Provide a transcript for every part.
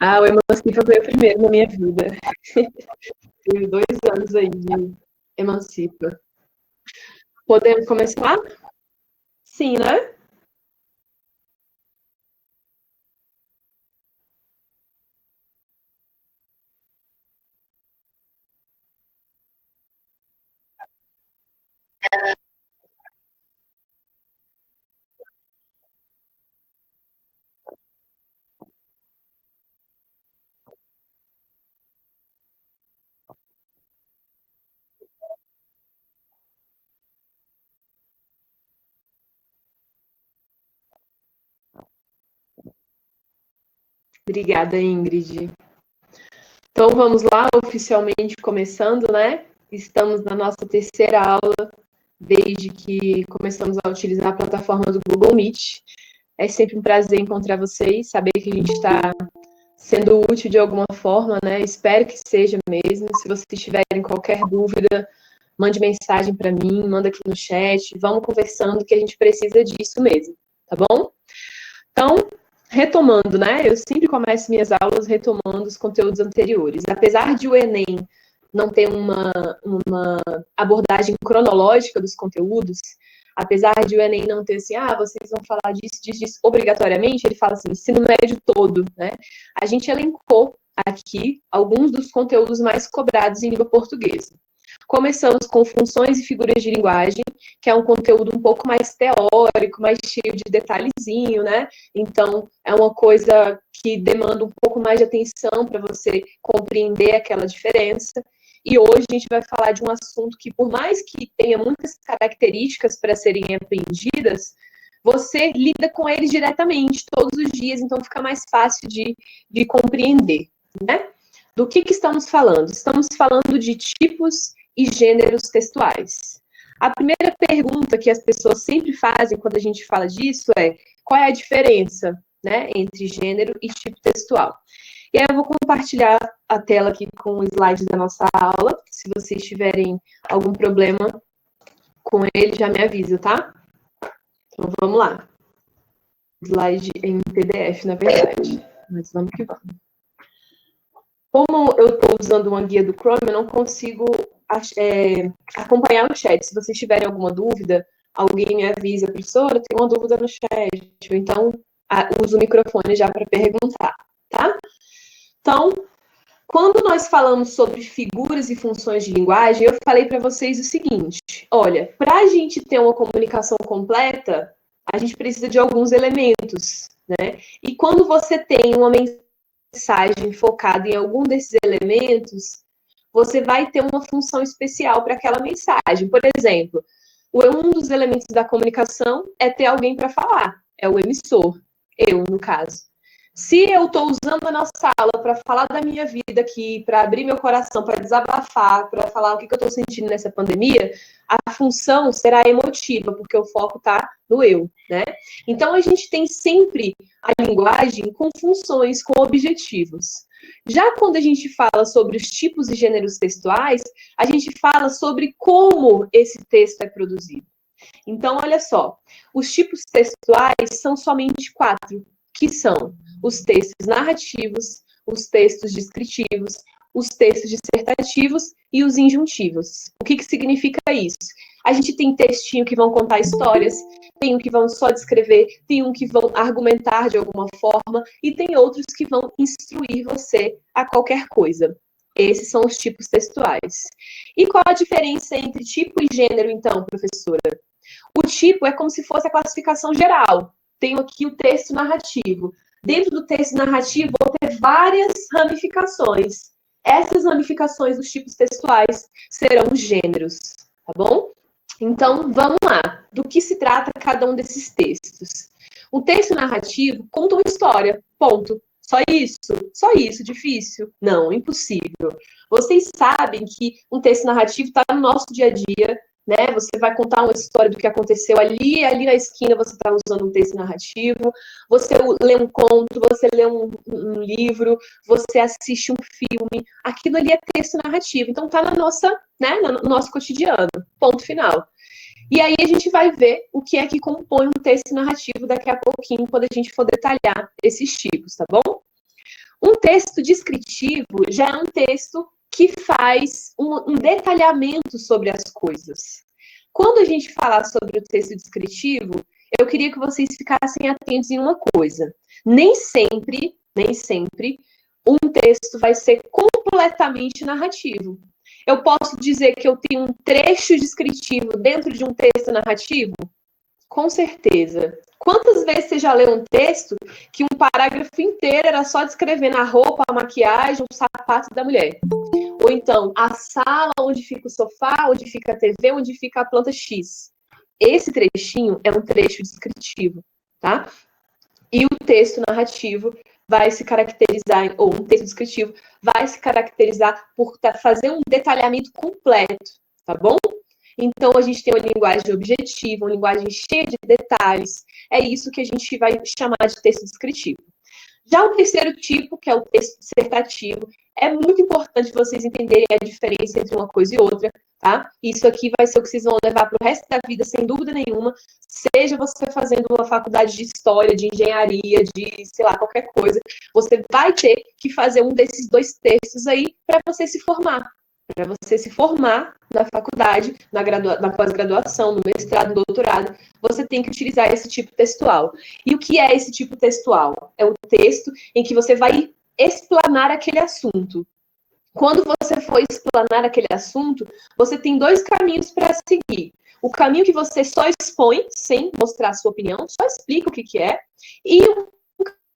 Ah, o Emancipa foi o primeiro na minha vida. Tive 2 anos aí de Emancipa. Podemos começar? Sim, né? Obrigada, Ingrid. Então vamos lá, oficialmente começando, né? Estamos na nossa terceira aula desde que começamos a utilizar a plataforma do Google Meet. É sempre um prazer encontrar vocês, saber que a gente está sendo útil de alguma forma, né? Espero que seja mesmo. Se vocês tiverem qualquer dúvida, mande mensagem para mim, manda aqui no chat, vamos conversando que a gente precisa disso mesmo, tá bom? Então, retomando, né? Eu sempre começo minhas aulas retomando os conteúdos anteriores. Apesar de o Enem não ter uma abordagem cronológica dos conteúdos, apesar de o Enem não ter assim, vocês vão falar disso, disso, disso, obrigatoriamente, ele fala assim, ensino médio todo, né? A gente elencou aqui alguns dos conteúdos mais cobrados em língua portuguesa. Começamos com funções e figuras de linguagem, que é um conteúdo um pouco mais teórico, mais cheio de detalhezinho, né? Então, é uma coisa que demanda um pouco mais de atenção para você compreender aquela diferença. E hoje a gente vai falar de um assunto que, por mais que tenha muitas características para serem aprendidas, você lida com eles diretamente, todos os dias, então fica mais fácil de compreender, né? Do que estamos falando? Estamos falando de tipos e gêneros textuais. A primeira pergunta que as pessoas sempre fazem quando a gente fala disso é: qual é a diferença, né, entre gênero e tipo textual? E aí eu vou compartilhar a tela aqui com os slides da nossa aula. Se vocês tiverem algum problema com ele, já me avisa, tá? Então vamos lá. Slide em PDF, na verdade. Mas vamos que vamos. Como eu estou usando uma guia do Chrome, eu não consigo acompanhar o chat. Se vocês tiverem alguma dúvida, alguém me avisa, professora, tem uma dúvida no chat. Então, uso o microfone já para perguntar, tá? Então, quando nós falamos sobre figuras e funções de linguagem, eu falei para vocês o seguinte: olha, para a gente ter uma comunicação completa, a gente precisa de alguns elementos, né? E quando você tem uma mensagem focada em algum desses elementos, você vai ter uma função especial para aquela mensagem. Por exemplo, um dos elementos da comunicação é ter alguém para falar, é o emissor, eu, no caso. Se eu estou usando a nossa aula para falar da minha vida aqui, para abrir meu coração, para desabafar, para falar o que eu estou sentindo nessa pandemia, a função será emotiva, porque o foco está no eu, né? Então, a gente tem sempre a linguagem com funções, com objetivos. Já quando a gente fala sobre os tipos e gêneros textuais, a gente fala sobre como esse texto é produzido. Então, olha só, os tipos textuais são somente 4, que são os textos narrativos, os textos descritivos, os textos dissertativos e os injuntivos. O que significa isso? A gente tem textinho que vão contar histórias, tem um que vão só descrever, tem um que vão argumentar de alguma forma e tem outros que vão instruir você a qualquer coisa. Esses são os tipos textuais. E qual a diferença entre tipo e gênero, então, professora? O tipo é como se fosse a classificação geral. Tenho aqui o texto narrativo. Dentro do texto narrativo, vou ter várias ramificações. Essas ramificações dos tipos textuais serão os gêneros, tá bom? Então, vamos lá. Do que se trata cada um desses textos? O texto narrativo conta uma história, ponto. Só isso? Só isso? Difícil? Não, impossível. Vocês sabem que um texto narrativo está no nosso dia a dia, né? Você vai contar uma história do que aconteceu ali na esquina você está usando um texto narrativo, você lê um conto, você lê um livro, você assiste um filme, aquilo ali é texto narrativo, então está na nossa, né, no nosso cotidiano, ponto final. E aí a gente vai ver o que é que compõe um texto narrativo daqui a pouquinho, quando a gente for detalhar esses tipos, tá bom? Um texto descritivo já é um texto que faz um detalhamento sobre as coisas. Quando a gente falar sobre o texto descritivo, eu queria que vocês ficassem atentos em uma coisa. Nem sempre, um texto vai ser completamente narrativo. Eu posso dizer que eu tenho um trecho descritivo dentro de um texto narrativo? Com certeza. Quantas vezes você já leu um texto que um parágrafo inteiro era só descrevendo a roupa, a maquiagem, o sapato da mulher? Ou então, a sala onde fica o sofá, onde fica a TV, onde fica a planta X. Esse trechinho é um trecho descritivo, tá? E o texto narrativo vai se caracterizar, ou um texto descritivo, vai se caracterizar por fazer um detalhamento completo, tá bom? Então, a gente tem uma linguagem objetiva, uma linguagem cheia de detalhes. É isso que a gente vai chamar de texto descritivo. Já o terceiro tipo, que é o texto dissertativo, é muito importante vocês entenderem a diferença entre uma coisa e outra, tá? Isso aqui vai ser o que vocês vão levar para o resto da vida, sem dúvida nenhuma, seja você fazendo uma faculdade de história, de engenharia, de, sei lá, qualquer coisa, você vai ter que fazer um desses dois textos aí para você se formar. Para você se formar na faculdade, na pós-graduação, no mestrado, no doutorado, você tem que utilizar esse tipo textual. E o que é esse tipo textual? É o texto em que você vai explanar aquele assunto. Quando você for explanar aquele assunto, você tem dois caminhos para seguir. O caminho que você só expõe, sem mostrar a sua opinião, só explica o que é, e o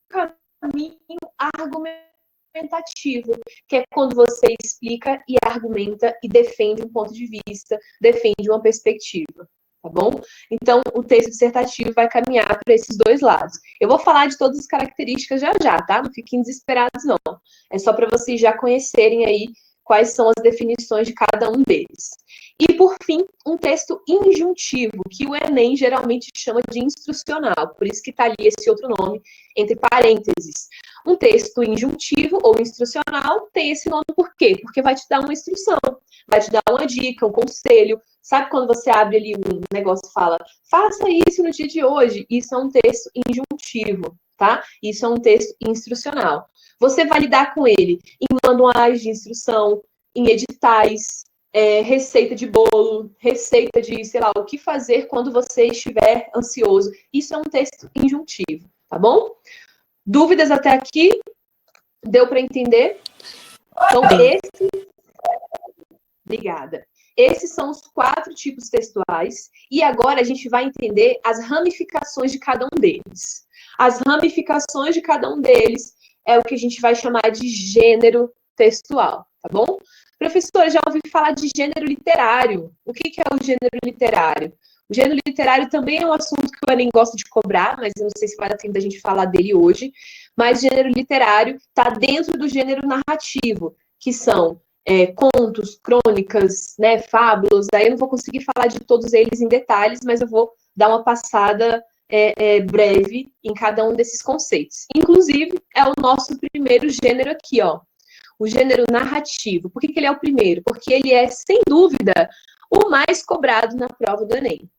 caminho argumentativo, que é quando você explica e argumenta e defende um ponto de vista, defende uma perspectiva, tá bom? Então, o texto dissertativo vai caminhar para esses dois lados. Eu vou falar de todas as características já, tá? Não fiquem desesperados, não. É só para vocês já conhecerem aí quais são as definições de cada um deles. E, por fim, um texto injuntivo, que o Enem geralmente chama de instrucional, por isso que está ali esse outro nome, entre parênteses. Um texto injuntivo ou instrucional tem esse nome por quê? Porque vai te dar uma instrução, vai te dar uma dica, um conselho. Sabe quando você abre ali um negócio e fala, faça isso no dia de hoje? Isso é um texto injuntivo, tá? Isso é um texto instrucional. Você vai lidar com ele em manuais de instrução, em editais, receita de bolo, receita de, sei lá, o que fazer quando você estiver ansioso. Isso é um texto injuntivo, tá bom? Dúvidas até aqui? Deu para entender? Então, Obrigada. Esses são os 4 tipos textuais, e agora a gente vai entender as ramificações de cada um deles. As ramificações de cada um deles é o que a gente vai chamar de gênero textual, tá bom? Professor, já ouvi falar de gênero literário. O que é o gênero literário? O gênero literário também é um assunto que o Enem gosta de cobrar, mas eu não sei se vai dar tempo da gente falar dele hoje. Mas gênero literário está dentro do gênero narrativo, que são contos, crônicas, né, fábulas. Daí eu não vou conseguir falar de todos eles em detalhes, mas eu vou dar uma passada breve em cada um desses conceitos. Inclusive, é o nosso primeiro gênero aqui, ó. O gênero narrativo. Por que ele é o primeiro? Porque ele é, sem dúvida, o mais cobrado na prova do Enem.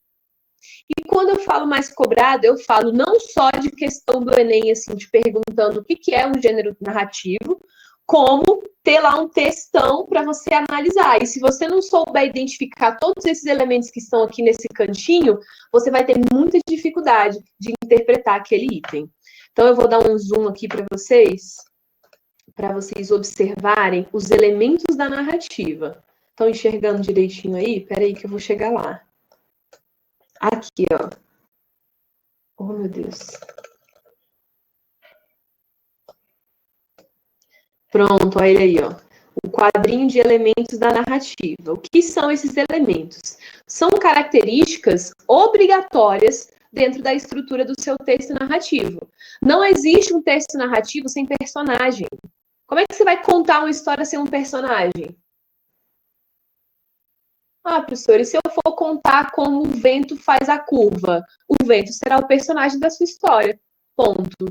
E quando eu falo mais cobrado, eu falo não só de questão do Enem, assim, te perguntando o que é um gênero narrativo, como ter lá um textão para você analisar. E se você não souber identificar todos esses elementos que estão aqui nesse cantinho, você vai ter muita dificuldade de interpretar aquele item. Então, eu vou dar um zoom aqui para vocês observarem os elementos da narrativa. Estão enxergando direitinho aí? Peraí que eu vou chegar lá. Aqui, ó. Oh, meu Deus. Pronto, olha ele aí, ó. O quadrinho de elementos da narrativa. O que são esses elementos? São características obrigatórias dentro da estrutura do seu texto narrativo. Não existe um texto narrativo sem personagem. Como é que você vai contar uma história sem um personagem? Ah, professor, e se eu for contar como o vento faz a curva? O vento será o personagem da sua história. Ponto.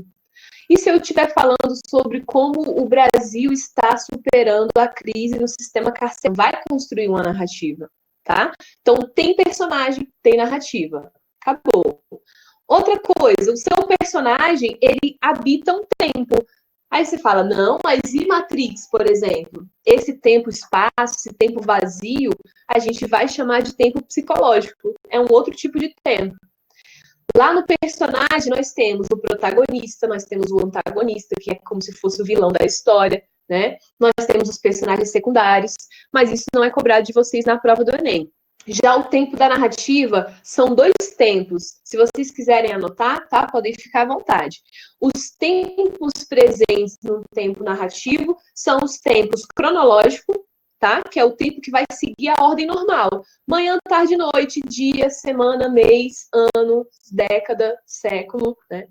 E se eu estiver falando sobre como o Brasil está superando a crise no sistema carcerário? Vai construir uma narrativa. tá? Então, tem personagem, tem narrativa. Acabou. Outra coisa, o seu personagem, ele habita um tempo. Aí você fala, não, mas e Matrix, por exemplo? Esse tempo espaço, esse tempo vazio, a gente vai chamar de tempo psicológico. É um outro tipo de tempo. Lá no personagem, nós temos o protagonista, nós temos o antagonista, que é como se fosse o vilão da história, né? Nós temos os personagens secundários, mas isso não é cobrado de vocês na prova do Enem. Já o tempo da narrativa são 2 tempos. Se vocês quiserem anotar, tá? Podem ficar à vontade. Os tempos presentes no tempo narrativo são os tempos cronológico, tá? Que é o tempo que vai seguir a ordem normal. Manhã, tarde, noite, dia, semana, mês, ano, década, século, né?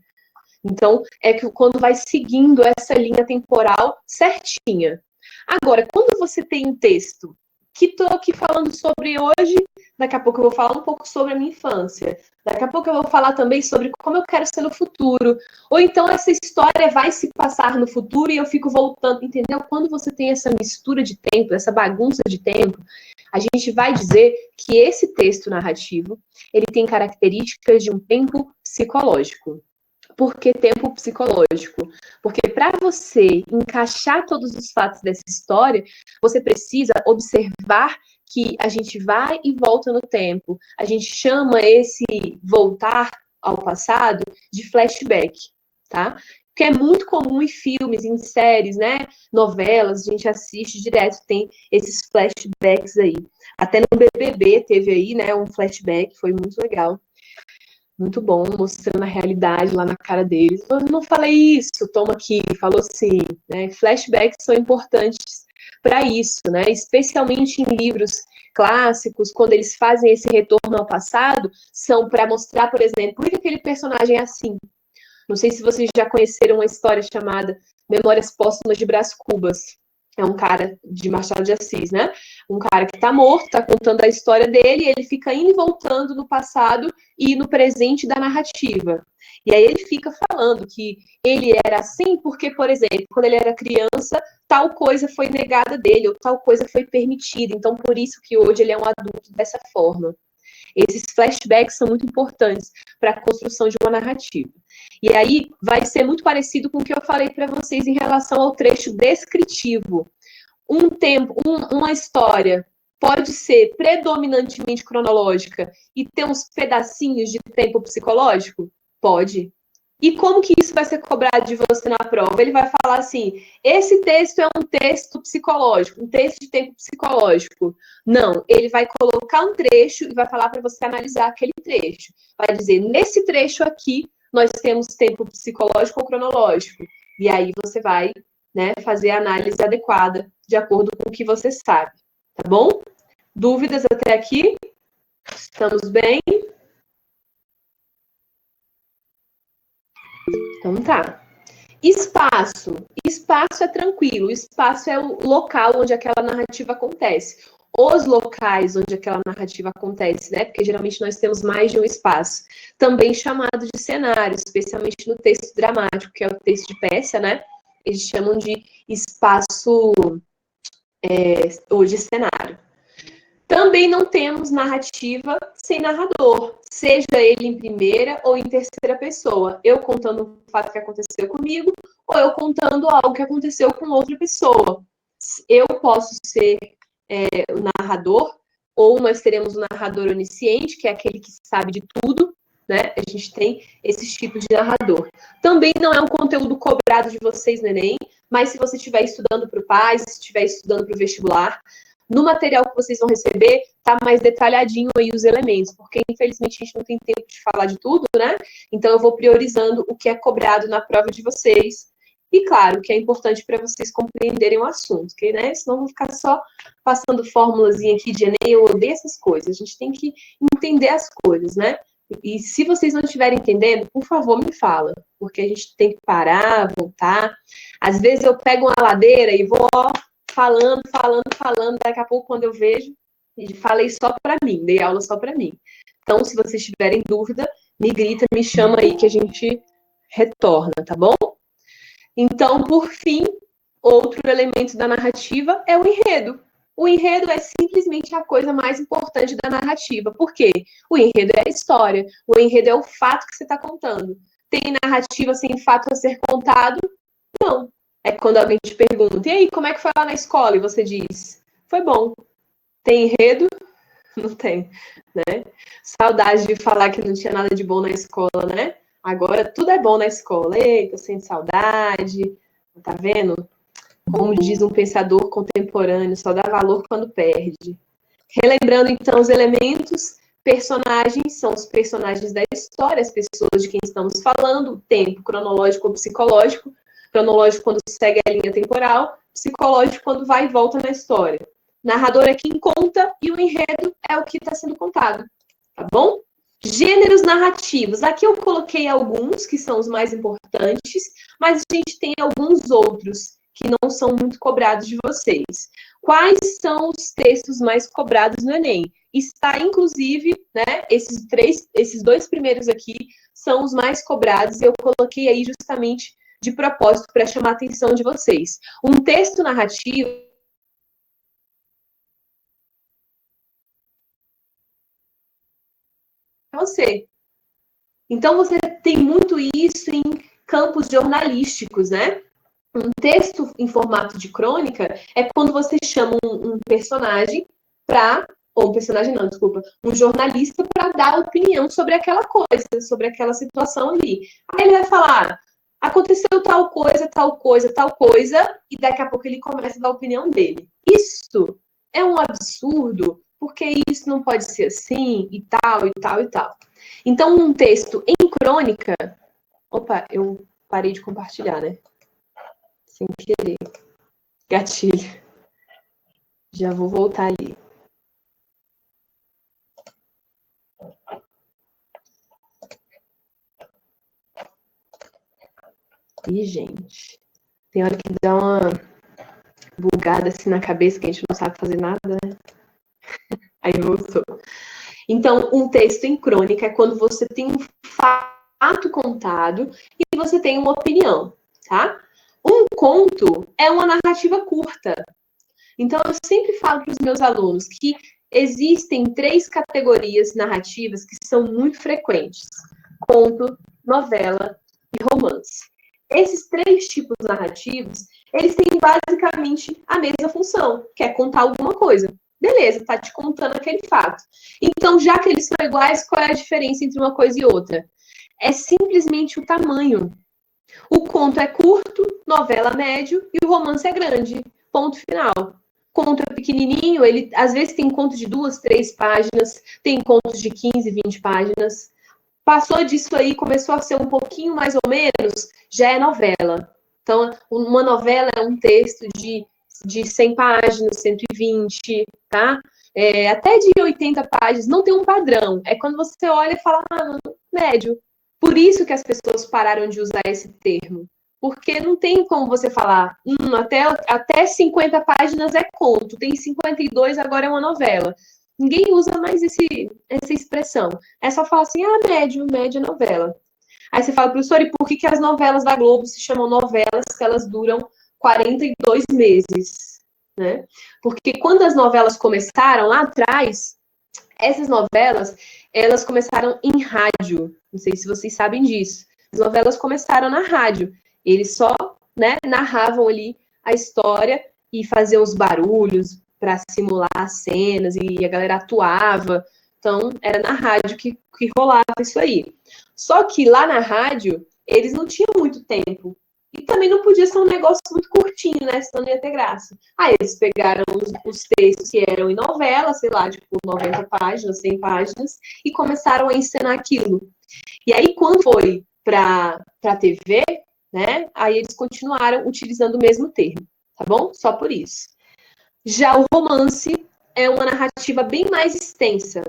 Então, é que quando vai seguindo essa linha temporal certinha. Agora, quando você tem um texto que estou aqui falando sobre hoje, daqui a pouco eu vou falar um pouco sobre a minha infância, daqui a pouco eu vou falar também sobre como eu quero ser no futuro, ou então essa história vai se passar no futuro e eu fico voltando, entendeu? Quando você tem essa mistura de tempo, essa bagunça de tempo, a gente vai dizer que esse texto narrativo, ele tem características de um tempo psicológico. Por que tempo psicológico? Porque para você encaixar todos os fatos dessa história, você precisa observar que a gente vai e volta no tempo. A gente chama esse voltar ao passado de flashback, tá? Que é muito comum em filmes, em séries, né? Novelas, a gente assiste direto, tem esses flashbacks aí. Até no BBB teve aí, né, um flashback, foi muito legal. Muito bom, mostrando a realidade lá na cara deles. Eu não falei isso, toma aqui, falou sim, né? Flashbacks são importantes para isso, né? Especialmente em livros clássicos, quando eles fazem esse retorno ao passado, são para mostrar, por exemplo, por que aquele personagem é assim. Não sei se vocês já conheceram uma história chamada Memórias Póstumas de Brás Cubas. É um cara de Machado de Assis, né? Um cara que está morto, está contando a história dele, e ele fica indo e voltando no passado e no presente da narrativa. E aí ele fica falando que ele era assim porque, por exemplo, quando ele era criança, tal coisa foi negada dele, ou tal coisa foi permitida. Então, por isso que hoje ele é um adulto dessa forma. Esses flashbacks são muito importantes para a construção de uma narrativa. E aí vai ser muito parecido com o que eu falei para vocês em relação ao trecho descritivo. Uma história pode ser predominantemente cronológica e ter uns pedacinhos de tempo psicológico? Pode. E como que isso vai ser cobrado de você na prova? Ele vai falar assim, esse texto é um texto psicológico, um texto de tempo psicológico. Não, ele vai colocar um trecho e vai falar para você analisar aquele trecho. Vai dizer, nesse trecho aqui, nós temos tempo psicológico ou cronológico. E aí você vai, né, fazer a análise adequada, de acordo com o que você sabe. Tá bom? Dúvidas até aqui? Estamos bem? Então tá. Espaço. Espaço é tranquilo. Espaço é o local onde aquela narrativa acontece. Os locais onde aquela narrativa acontece, né? Porque geralmente nós temos mais de um espaço. Também chamado de cenário, especialmente no texto dramático, que é o texto de peça, né? Eles chamam de espaço ou de cenário. Também não temos narrativa sem narrador, seja ele em primeira ou em terceira pessoa. Eu contando o fato que aconteceu comigo, ou eu contando algo que aconteceu com outra pessoa. Eu posso ser o narrador, ou nós teremos o narrador onisciente, que é aquele que sabe de tudo, né? A gente tem esses tipos de narrador. Também não é um conteúdo cobrado de vocês no Enem, mas se você estiver estudando para o PAS, se estiver estudando para o vestibular, no material que vocês vão receber, tá mais detalhadinho aí os elementos, porque infelizmente a gente não tem tempo de falar de tudo, né? Então eu vou priorizando o que é cobrado na prova de vocês. E claro, que é importante para vocês compreenderem o assunto, porque, né? Senão eu vou ficar só passando fórmulazinha aqui de Enem, eu odeio essas coisas. A gente tem que entender as coisas, né? E se vocês não estiverem entendendo, por favor, me fala, porque a gente tem que parar, voltar. Às vezes eu pego uma ladeira e vou, ó, falando, daqui a pouco, quando eu vejo, falei só para mim, dei aula só para mim. Então, se vocês tiverem dúvida, me grita, me chama aí que a gente retorna, tá bom? Então, por fim, outro elemento da narrativa é o enredo. O enredo é simplesmente a coisa mais importante da narrativa. Por quê? O enredo é a história. O enredo é o fato que você está contando. Tem narrativa sem fato a ser contado? Não. É quando alguém te pergunta, e aí, como é que foi lá na escola? E você diz, foi bom. Tem enredo? Não tem, né? Saudade de falar que não tinha nada de bom na escola, né? Agora tudo é bom na escola. Eita, sente saudade. Tá vendo? Como diz um pensador contemporâneo, só dá valor quando perde. Relembrando, então, os elementos, personagens são os personagens da história, as pessoas de quem estamos falando, tempo cronológico ou psicológico, cronológico quando segue a linha temporal, psicológico quando vai e volta na história. Narrador é quem conta e o enredo é o que está sendo contado, tá bom? Gêneros narrativos. Aqui eu coloquei alguns que são os mais importantes, mas a gente tem alguns outros que não são muito cobrados de vocês. Quais são os textos mais cobrados no Enem? Está, inclusive, né, esses dois primeiros aqui são os mais cobrados, e eu coloquei aí justamente de propósito para chamar a atenção de vocês. Um texto narrativo é você. Então, você tem muito isso em campos jornalísticos, né? Um texto em formato de crônica é quando você chama um personagem para, ou um personagem não, desculpa, um jornalista para dar opinião sobre aquela coisa, sobre aquela situação ali. Aí ele vai falar, aconteceu tal coisa, tal coisa, tal coisa, e daqui a pouco ele começa a dar a opinião dele. Isso é um absurdo, porque isso não pode ser assim, e tal, e tal, e tal. Então, um texto em crônica... Opa, eu parei de compartilhar, né? Sem querer. Gatilho. Já vou voltar ali. Ih, gente. Tem hora que dá uma bugada assim na cabeça que a gente não sabe fazer nada, né? Aí voltou. Então, um texto em crônica é quando você tem um fato contado e você tem uma opinião, tá? Um conto é uma narrativa curta. Então, eu sempre falo para os meus alunos que existem 3 categorias narrativas que são muito frequentes: conto, novela e romance. Esses 3 tipos narrativos, eles têm basicamente a mesma função, que é contar alguma coisa. Beleza, tá te contando aquele fato. Então, já que eles são iguais, qual é a diferença entre uma coisa e outra? É simplesmente o tamanho. O conto é curto, novela médio e o romance é grande. Ponto final. Conto é pequenininho, ele às vezes tem conto de 2, 3 páginas, tem contos de 15, 20 páginas. Passou disso aí, começou a ser um pouquinho mais ou menos, já é novela. Então, uma novela é um texto de 100 páginas, 120, tá? Até de 80 páginas, não tem um padrão. É quando você olha e fala, médio. Por isso que as pessoas pararam de usar esse termo. Porque não tem como você falar, até 50 páginas é conto, tem 52, agora é uma novela. Ninguém usa mais essa expressão. É só falar assim, médio novela. Aí você fala, professor, e por que as novelas da Globo se chamam novelas se elas duram 42 meses? Né? Porque quando as novelas começaram lá atrás, essas novelas, elas começaram em rádio. Não sei se vocês sabem disso. As novelas começaram na rádio. Eles só, né, narravam ali a história e faziam os barulhos para simular as cenas e a galera atuava. Então, era na rádio que rolava isso aí. Só que lá na rádio, eles não tinham muito tempo. E também não podia ser um negócio muito curtinho, né? Senão não ia ter graça. Aí eles pegaram os textos que eram em novela, sei lá, tipo 90 páginas, 100 páginas, e começaram a encenar aquilo. E aí, quando foi para a TV, né? Aí eles continuaram utilizando o mesmo termo, tá bom? Só por isso. Já o romance é uma narrativa bem mais extensa.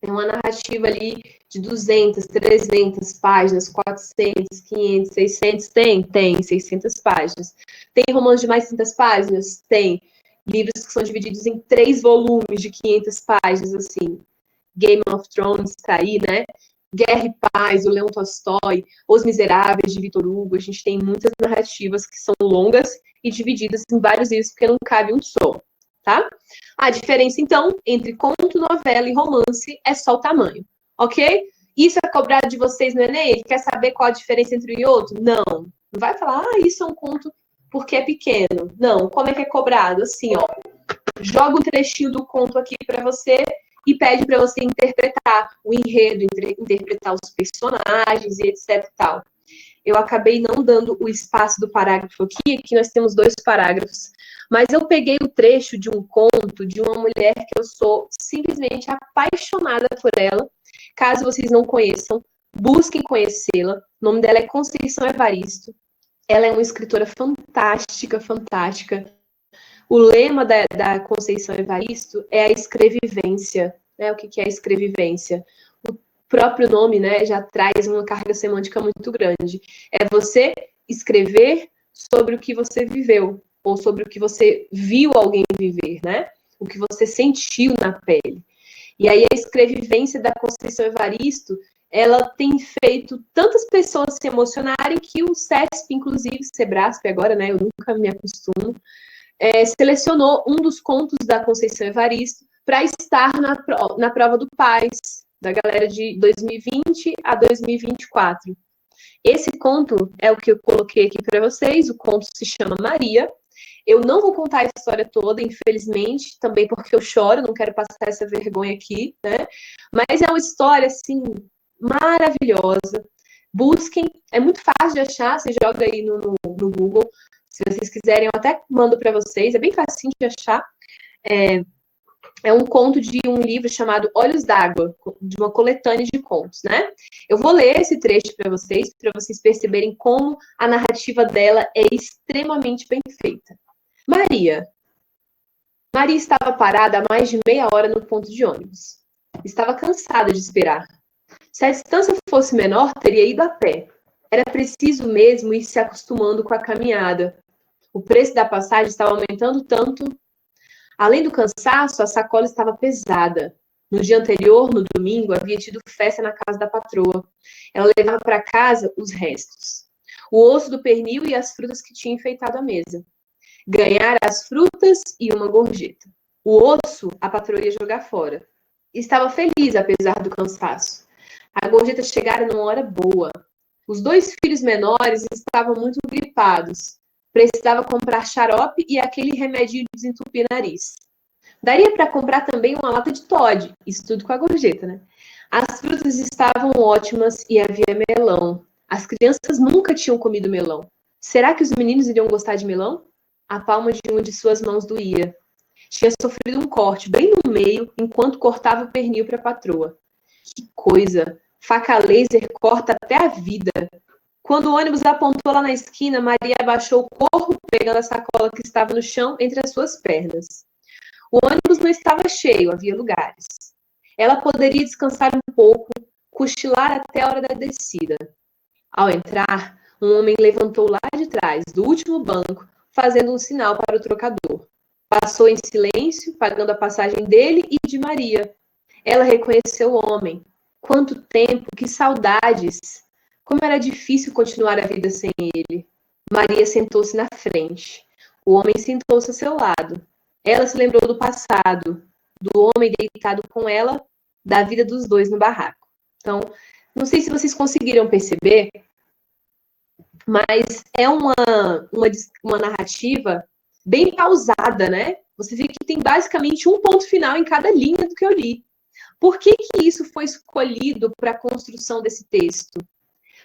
É uma narrativa ali de 200, 300 páginas, 400, 500, 600. Tem 600 páginas. Tem romance de mais 600 páginas? Tem. Livros que são divididos em 3 volumes de 500 páginas, assim. Game of Thrones tá aí, né? Guerra e Paz, o Leão Tolstói, Os Miseráveis, de Victor Hugo. A gente tem muitas narrativas que são longas e divididas em vários livros, porque não cabe um só. tá? A diferença, então, entre conto, novela e romance é só o tamanho, ok? Isso é cobrado de vocês no Enem? Quer saber qual a diferença entre um e outro? Não. Não vai falar, isso é um conto porque é pequeno. Não. Como é que é cobrado? Assim, ó. Joga um trechinho do conto aqui para você e pede para você interpretar o enredo, interpretar os personagens e etc e tal. Eu acabei não dando o espaço do parágrafo aqui nós temos 2 parágrafos. Mas eu peguei o trecho de um conto de uma mulher que eu sou simplesmente apaixonada por ela. Caso vocês não conheçam, busquem conhecê-la. O nome dela é Conceição Evaristo. Ela é uma escritora fantástica, fantástica. O lema da Conceição Evaristo é a escrevivência. Né? O que é a escrevivência? O próprio nome, né, já traz uma carga semântica muito grande. É você escrever sobre o que você viveu, ou sobre o que você viu alguém viver, né? O que você sentiu na pele. E aí a escrevivência da Conceição Evaristo, ela tem feito tantas pessoas se emocionarem que o CESP, inclusive, Sebrasp agora, né? Eu nunca me acostumo, selecionou um dos contos da Conceição Evaristo para estar na prova do PAS, da galera de 2020 a 2024. Esse conto é o que eu coloquei aqui para vocês, o conto se chama Maria. Eu não vou contar a história toda, infelizmente, também porque eu choro, não quero passar essa vergonha aqui, né? Mas é uma história, assim, maravilhosa. Busquem, é muito fácil de achar, você joga aí no Google, se vocês quiserem, eu até mando para vocês, é bem facinho de achar. É um conto de um livro chamado Olhos d'Água, de uma coletânea de contos, né? Eu vou ler esse trecho para vocês perceberem como a narrativa dela é extremamente bem feita. Maria. Maria estava parada há mais de meia hora no ponto de ônibus. Estava cansada de esperar. Se a distância fosse menor, teria ido a pé. Era preciso mesmo ir se acostumando com a caminhada. O preço da passagem estava aumentando tanto. Além do cansaço, a sacola estava pesada. No dia anterior, no domingo, havia tido festa na casa da patroa. Ela levava para casa os restos. O osso do pernil e as frutas que tinha enfeitado a mesa. Ganhar as frutas e uma gorjeta. O osso, a patroa ia jogar fora. Estava feliz, apesar do cansaço. A gorjeta chegara numa hora boa. Os 2 filhos menores estavam muito gripados. Precisava comprar xarope e aquele remedinho de desentupir nariz. Daria para comprar também uma lata de Toddy, isso tudo com a gorjeta, né? As frutas estavam ótimas e havia melão. As crianças nunca tinham comido melão. Será que os meninos iriam gostar de melão? A palma de uma de suas mãos doía. Tinha sofrido um corte bem no meio enquanto cortava o pernil para a patroa. Que coisa! Faca laser corta até a vida. Quando o ônibus apontou lá na esquina, Maria abaixou o corpo, pegando a sacola que estava no chão entre as suas pernas. O ônibus não estava cheio, havia lugares. Ela poderia descansar um pouco, cochilar até a hora da descida. Ao entrar, um homem levantou lá de trás, do último banco, fazendo um sinal para o trocador. Passou em silêncio, pagando a passagem dele e de Maria. Ela reconheceu o homem. Quanto tempo, que saudades! Como era difícil continuar a vida sem ele. Maria sentou-se na frente. O homem sentou-se ao seu lado. Ela se lembrou do passado, do homem deitado com ela, da vida dos 2 no barraco. Então, não sei se vocês conseguiram perceber, mas é uma narrativa bem pausada, né? Você vê que tem basicamente um ponto final em cada linha do que eu li. Por que isso foi escolhido para a construção desse texto?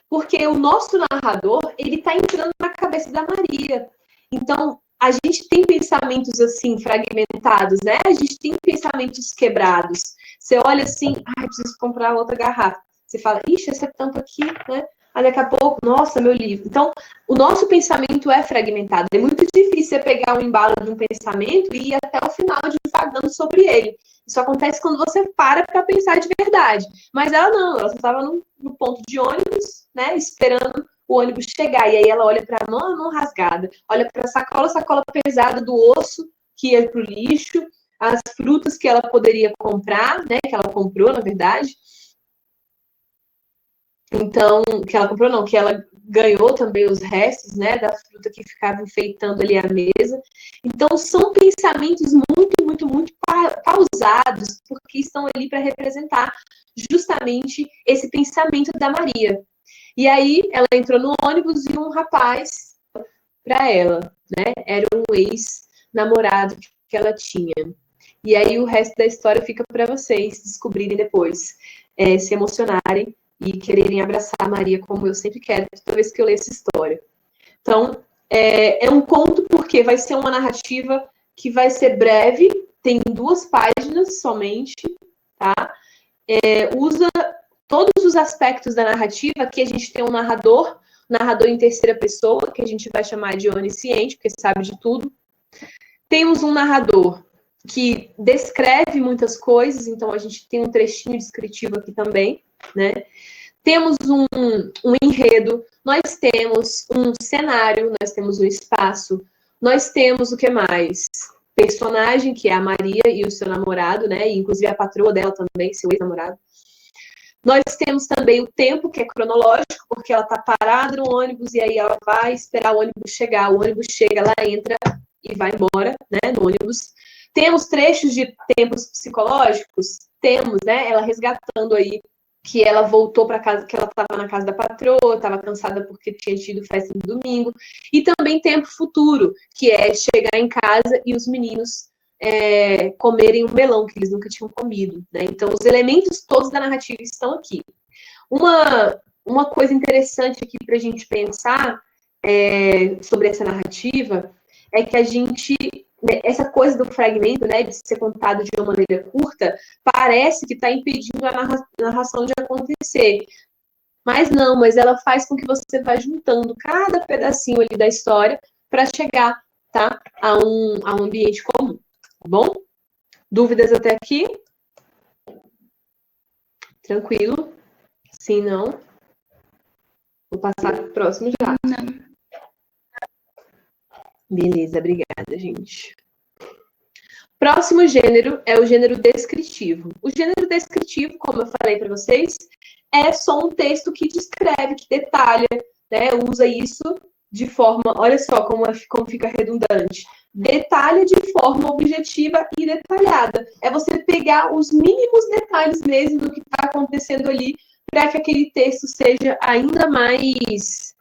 Porque o nosso narrador, ele está entrando na cabeça da Maria. Então, a gente tem pensamentos assim, fragmentados, né? A gente tem pensamentos quebrados. Você olha assim, preciso comprar outra garrafa. Você fala, ixi, essa tampa aqui, né? Aí daqui a pouco, nossa, meu livro. Então, o nosso pensamento é fragmentado. É muito difícil você pegar um embalo de um pensamento e ir até o final divagando sobre ele. Isso acontece quando você para pensar de verdade. Mas ela não, ela estava no ponto de ônibus, né, esperando o ônibus chegar. E aí ela olha para a mão rasgada, olha para a sacola pesada do osso que ia para o lixo, as frutas que ela poderia comprar, né, que ela comprou, na verdade. Então, que ela comprou não, que ela ganhou também os restos, né, da fruta que ficava enfeitando ali a mesa. Então, são pensamentos muito pausados, porque estão ali para representar justamente esse pensamento da Maria. E aí, ela entrou no ônibus e um rapaz para ela, né, era um ex-namorado que ela tinha. E aí, o resto da história fica para vocês descobrirem depois, se emocionarem e quererem abraçar a Maria como eu sempre quero, toda vez que eu leio essa história. Então, é um conto porque vai ser uma narrativa que vai ser breve, tem 2 páginas somente, tá? Usa todos os aspectos da narrativa. Aqui a gente tem um narrador em terceira pessoa, que a gente vai chamar de onisciente, porque sabe de tudo. Temos um narrador que descreve muitas coisas, então a gente tem um trechinho descritivo aqui também, né? Temos um enredo, nós temos um cenário, nós temos um espaço, nós temos o que mais? Personagem, que é a Maria e o seu namorado, né? E inclusive a patroa dela também, seu ex-namorado. Nós temos também o tempo, que é cronológico, porque ela está parada no ônibus e aí ela vai esperar o ônibus chegar. O ônibus chega, ela entra e vai embora, né, no ônibus. Temos trechos de tempos psicológicos? Temos, né? Ela resgatando aí que ela voltou para casa, que ela estava na casa da patroa, estava cansada porque tinha tido festa no domingo. E também tempo futuro, que é chegar em casa e os meninos comerem um melão que eles nunca tinham comido, né? Então, os elementos todos da narrativa estão aqui. Uma coisa interessante aqui para a gente pensar sobre essa narrativa é que a gente, essa coisa do fragmento, né, de ser contado de uma maneira curta, parece que está impedindo a narração de acontecer. Mas não, mas ela faz com que você vá juntando cada pedacinho ali da história para chegar, tá, a um ambiente comum. Tá bom? Dúvidas até aqui? Tranquilo? Sim, não? Vou passar para o próximo já. Não. Beleza, obrigada, gente. Próximo gênero é o gênero descritivo. O gênero descritivo, como eu falei para vocês, é só um texto que descreve, que detalha, né? Usa isso de forma, olha só como fica redundante. Detalha de forma objetiva e detalhada. É você pegar os mínimos detalhes mesmo do que está acontecendo ali para que aquele texto seja ainda mais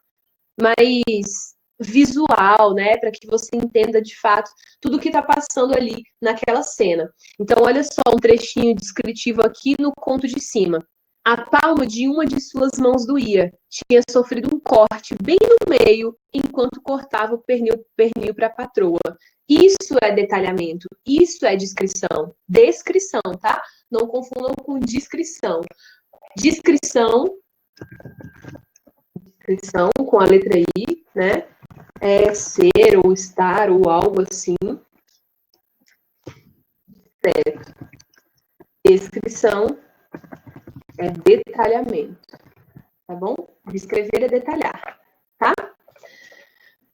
visual, né? Para que você entenda de fato tudo o que está passando ali naquela cena. Então, olha só um trechinho descritivo aqui no conto de cima. A palma de uma de suas mãos doía. Tinha sofrido um corte bem no meio enquanto cortava o pernil para a patroa. Isso é detalhamento, isso é descrição. Descrição, tá? Não confundam com descrição. Descrição com a letra I, né? É ser ou estar ou algo assim. Certo. Descrição é detalhamento, tá bom? Descrever é detalhar, tá?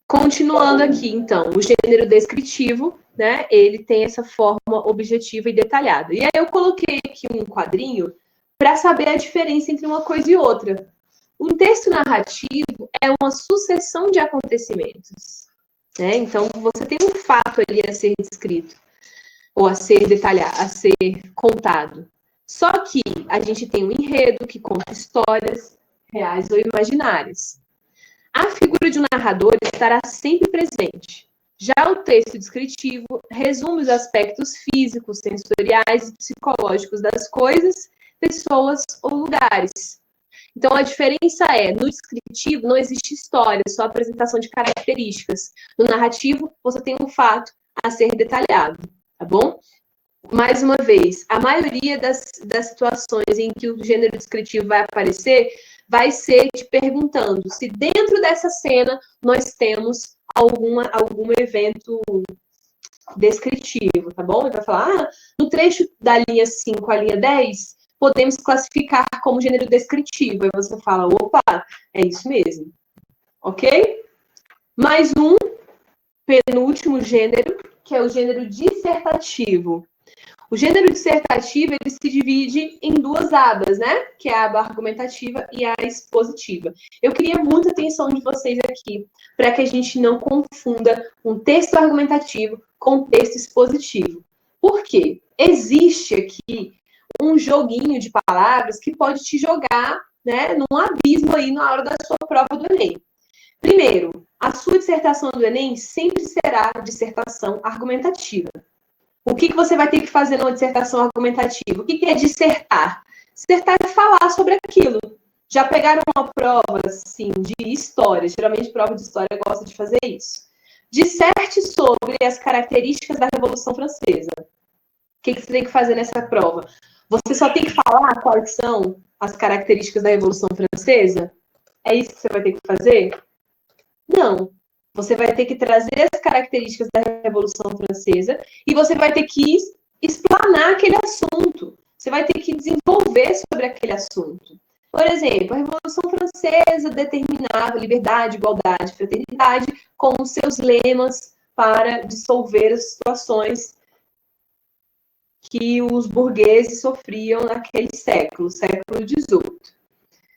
Continuando aqui, então, o gênero descritivo, né? Ele tem essa forma objetiva e detalhada. E aí eu coloquei aqui um quadrinho para saber a diferença entre uma coisa e outra. Um texto narrativo é uma sucessão de acontecimentos, né? Então, você tem um fato ali a ser descrito, ou a ser detalhado, a ser contado. Só que a gente tem um enredo que conta histórias reais ou imaginárias. A figura de um narrador estará sempre presente. Já o texto descritivo resume os aspectos físicos, sensoriais e psicológicos das coisas, pessoas ou lugares. Então, a diferença é, no descritivo não existe história, só apresentação de características. No narrativo, você tem um fato a ser detalhado, tá bom? Mais uma vez, a maioria das situações em que o gênero descritivo vai aparecer, vai ser te perguntando se dentro dessa cena nós temos algum evento descritivo, tá bom? Ele vai falar, no trecho da linha 5 à linha 10, podemos classificar como gênero descritivo. Aí você fala, opa, é isso mesmo. Ok? Mais um penúltimo gênero, que é o gênero dissertativo. O O gênero dissertativo, ele se divide em duas abas, né? Que é a aba argumentativa e a expositiva. Eu queria muita atenção de vocês aqui, para que a gente não confunda um texto argumentativo com um texto expositivo. Por quê? Existe aqui um joguinho de palavras que pode te jogar, né, num abismo aí na hora da sua prova do Enem. Primeiro, a sua dissertação do Enem sempre será dissertação argumentativa. O que você vai ter que fazer numa dissertação argumentativa? O que é dissertar? Dissertar é falar sobre aquilo. Já pegaram uma prova, assim, de história? Geralmente, prova de história gosta de fazer isso. Disserte sobre as características da Revolução Francesa. O que você tem que fazer nessa prova? Você só tem que falar quais são as características da Revolução Francesa? É isso que você vai ter que fazer? Não. Você vai ter que trazer as características da Revolução Francesa e você vai ter que explanar aquele assunto. Você vai ter que desenvolver sobre aquele assunto. Por exemplo, a Revolução Francesa determinava liberdade, igualdade, fraternidade, com os seus lemas para dissolver as situações que os burgueses sofriam naquele século XVIII.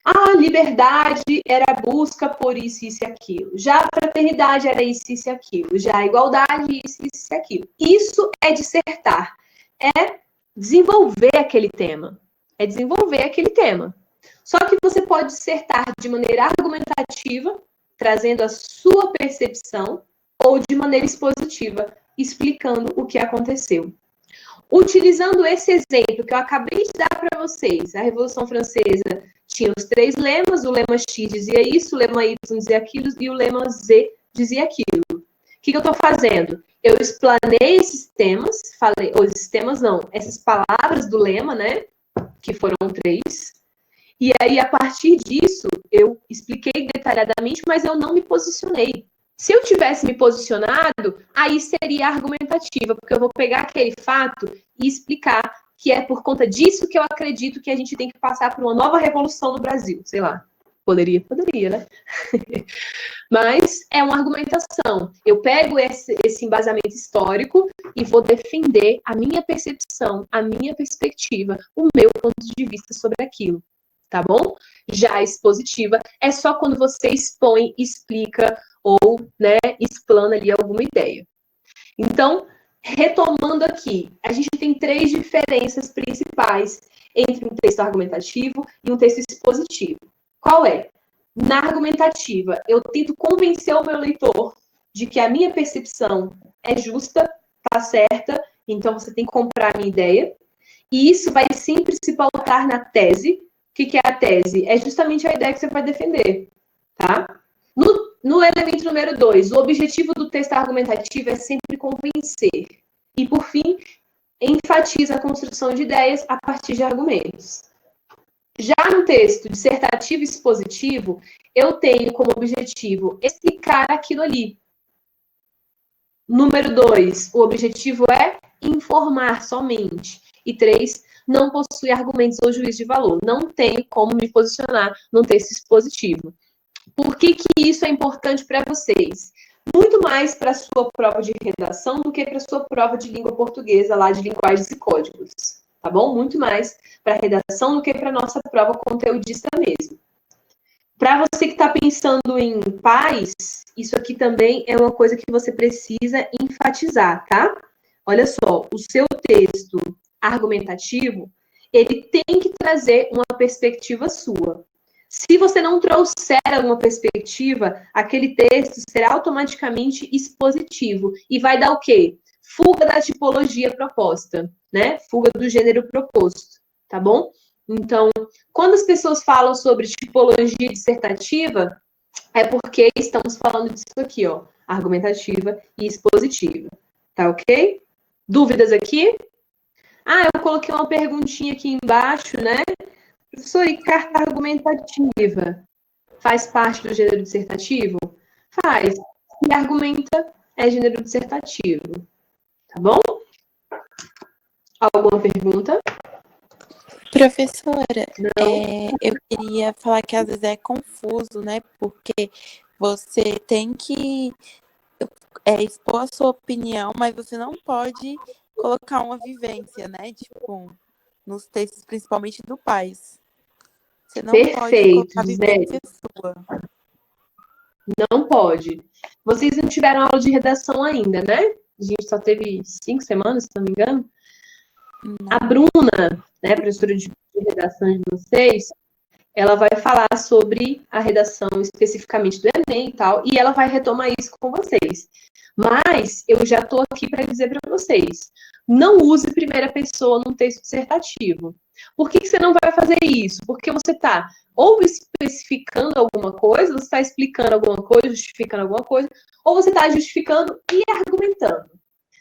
A liberdade era a busca por isso, isso e aquilo. Já a fraternidade era isso, isso e aquilo. Já a igualdade, isso, isso e aquilo. Isso é dissertar. É desenvolver aquele tema. É desenvolver aquele tema. Só que você pode dissertar de maneira argumentativa, trazendo a sua percepção, ou de maneira expositiva, explicando o que aconteceu. Utilizando esse exemplo que eu acabei de dar para vocês, a Revolução Francesa tinha os 3 lemas, o lema X dizia isso, o lema Y dizia aquilo e o lema Z dizia aquilo. O que eu estou fazendo? Eu explanei esses temas, falei, ou esses temas não, essas palavras do lema, né, que foram 3, e aí a partir disso eu expliquei detalhadamente, mas eu não me posicionei. Se eu tivesse me posicionado, aí seria argumentativa, porque eu vou pegar aquele fato e explicar que é por conta disso que eu acredito que a gente tem que passar por uma nova revolução no Brasil. Sei lá, poderia, né? Mas é uma argumentação. Eu pego esse embasamento histórico e vou defender a minha percepção, a minha perspectiva, o meu ponto de vista sobre aquilo. Tá bom? Já a expositiva é só quando você expõe, explica ou, né, explana ali alguma ideia. Então, retomando aqui, a gente tem 3 diferenças principais entre um texto argumentativo e um texto expositivo. Qual é? Na argumentativa, eu tento convencer o meu leitor de que a minha percepção é justa, tá certa, então você tem que comprar a minha ideia. E isso vai sempre se pautar na tese. O que é a tese? É justamente a ideia que você vai defender, tá? No elemento número 2, o objetivo do texto argumentativo é sempre convencer. E, por fim, enfatiza a construção de ideias a partir de argumentos. Já no texto dissertativo e expositivo, eu tenho como objetivo explicar aquilo ali. Número 2, o objetivo é informar somente. E 3, não possui argumentos ou juízo de valor. Não tenho como me posicionar num texto expositivo. Por que isso é importante para vocês? Muito mais para a sua prova de redação do que para a sua prova de língua portuguesa, lá de linguagens e códigos. Tá bom? Muito mais para a redação do que para a nossa prova conteudista mesmo. Para você que está pensando em paz, isso aqui também é uma coisa que você precisa enfatizar, tá? Olha só, o seu texto argumentativo, ele tem que trazer uma perspectiva sua. Se você não trouxer alguma perspectiva, aquele texto será automaticamente expositivo e vai dar o quê? Fuga da tipologia proposta, né? Fuga do gênero proposto, tá bom? Então, quando as pessoas falam sobre tipologia dissertativa, é porque estamos falando disso aqui, ó, argumentativa e expositiva, tá ok? Dúvidas aqui? Ah, eu coloquei uma perguntinha aqui embaixo, né? Professor, e carta argumentativa faz parte do gênero dissertativo? Faz. E argumenta é gênero dissertativo. Tá bom? Alguma pergunta? Professora, eu queria falar que às vezes é confuso, né? Porque você tem que expor a sua opinião, mas você não pode colocar uma vivência, né? Tipo, nos textos, principalmente do Paz. Você não pode Perfeito, colocar Gisele. vivência sua. Não pode. Vocês não tiveram aula de redação ainda, né? A gente só teve 5 semanas, se não me engano. A Não. Bruna, né, professora de redação de vocês, ela vai falar sobre a redação especificamente do Enem e tal, e ela vai retomar isso com vocês. Mas eu já estou aqui para dizer para vocês, não use primeira pessoa num texto dissertativo. Por que você não vai fazer isso? Porque você está ou especificando alguma coisa, você está explicando alguma coisa, justificando alguma coisa, ou você está justificando e argumentando.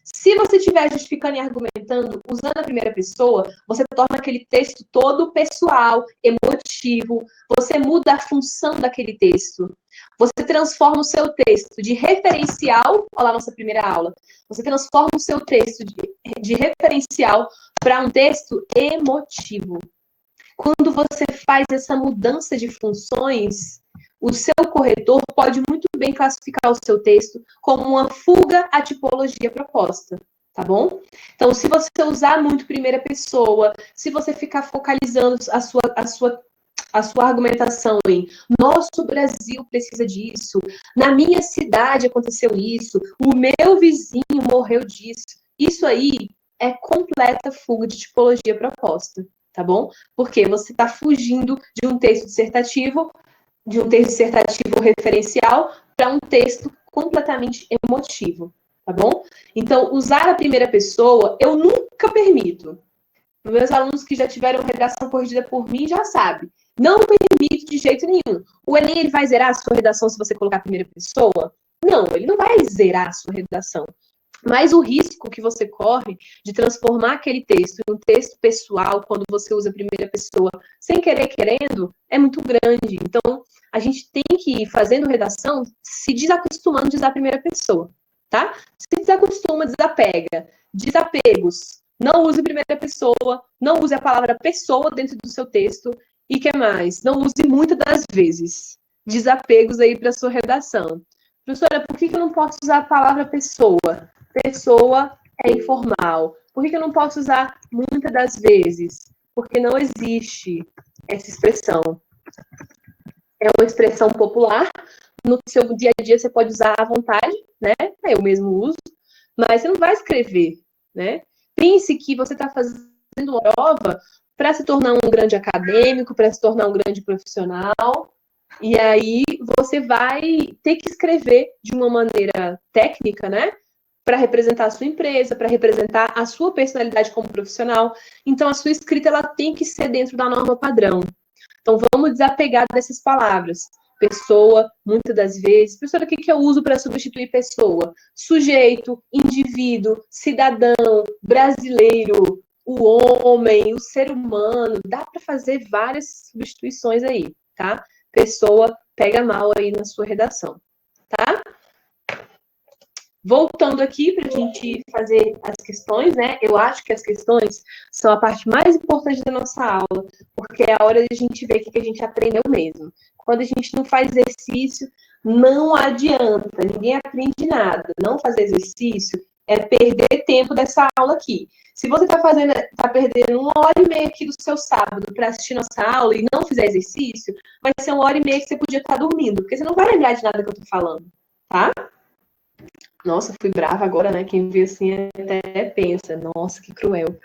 Se você estiver justificando e argumentando usando a primeira pessoa, você torna aquele texto todo pessoal, emotivo, você muda a função daquele texto. Você transforma o seu texto de referencial, olha lá a nossa primeira aula, você transforma o seu texto de referencial para um texto emotivo. Quando você faz essa mudança de funções, o seu corretor pode muito bem classificar o seu texto como uma fuga à tipologia proposta, tá bom? Então, se você usar muito primeira pessoa, se você ficar focalizando a sua argumentação em nosso Brasil precisa disso, na minha cidade aconteceu isso, o meu vizinho morreu disso, isso aí é completa fuga de tipologia proposta, tá bom? Porque você está fugindo de um texto dissertativo referencial para um texto completamente emotivo, tá bom? Então, usar a primeira pessoa, eu nunca permito. Meus alunos que já tiveram redação corrigida por mim já sabem. Não permito de jeito nenhum. O Enem ele vai zerar a sua redação se você colocar a primeira pessoa? Não, ele não vai zerar a sua redação. Mas o risco que você corre de transformar aquele texto em um texto pessoal, quando você usa a primeira pessoa, sem querer querendo, é muito grande. Então, a gente tem que ir fazendo redação se desacostumando de usar a primeira pessoa, tá? Se desacostuma, desapega. Desapegos. Não use a primeira pessoa, não use a palavra pessoa dentro do seu texto. E que mais? Não use muitas das vezes. Desapegos aí para sua redação. Professora, por que eu não posso usar a palavra pessoa? Pessoa é informal. Por que eu não posso usar muitas das vezes? Porque não existe essa expressão. É uma expressão popular. No seu dia a dia você pode usar à vontade, né? Eu mesmo uso, mas você não vai escrever, né? Pense que você está fazendo uma prova para se tornar um grande acadêmico, para se tornar um grande profissional, e aí você vai ter que escrever de uma maneira técnica, né? Para representar a sua empresa, para representar a sua personalidade como profissional. Então, a sua escrita ela tem que ser dentro da norma padrão. Então, vamos desapegar dessas palavras. Pessoa, muitas das vezes. Professora, o que eu uso para substituir pessoa? Sujeito, indivíduo, cidadão, brasileiro, o homem, o ser humano. Dá para fazer várias substituições aí, tá? Pessoa pega mal aí na sua redação, tá? Voltando aqui para a gente fazer as questões, né? Eu acho que as questões são a parte mais importante da nossa aula, porque é a hora de a gente ver o que a gente aprendeu mesmo. Quando a gente não faz exercício, não adianta, ninguém aprende nada. Não fazer exercício é perder tempo dessa aula aqui. Se você está perdendo 1h30 aqui do seu sábado para assistir nossa aula e não fizer exercício, vai ser 1h30 que você podia estar dormindo, porque você não vai lembrar de nada que eu estou falando, tá? Nossa, fui brava agora, né? Quem vê assim até pensa, nossa, que cruel.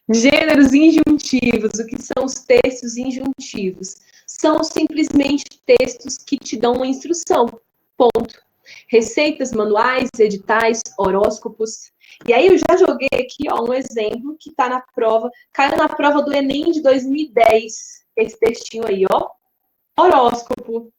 Gêneros injuntivos, o que são os textos injuntivos? São simplesmente textos que te dão uma instrução, ponto. Receitas, manuais, editais, horóscopos. E aí eu já joguei aqui, ó, um exemplo que tá na prova, caiu na prova do Enem de 2010, esse textinho aí, ó, horóscopo.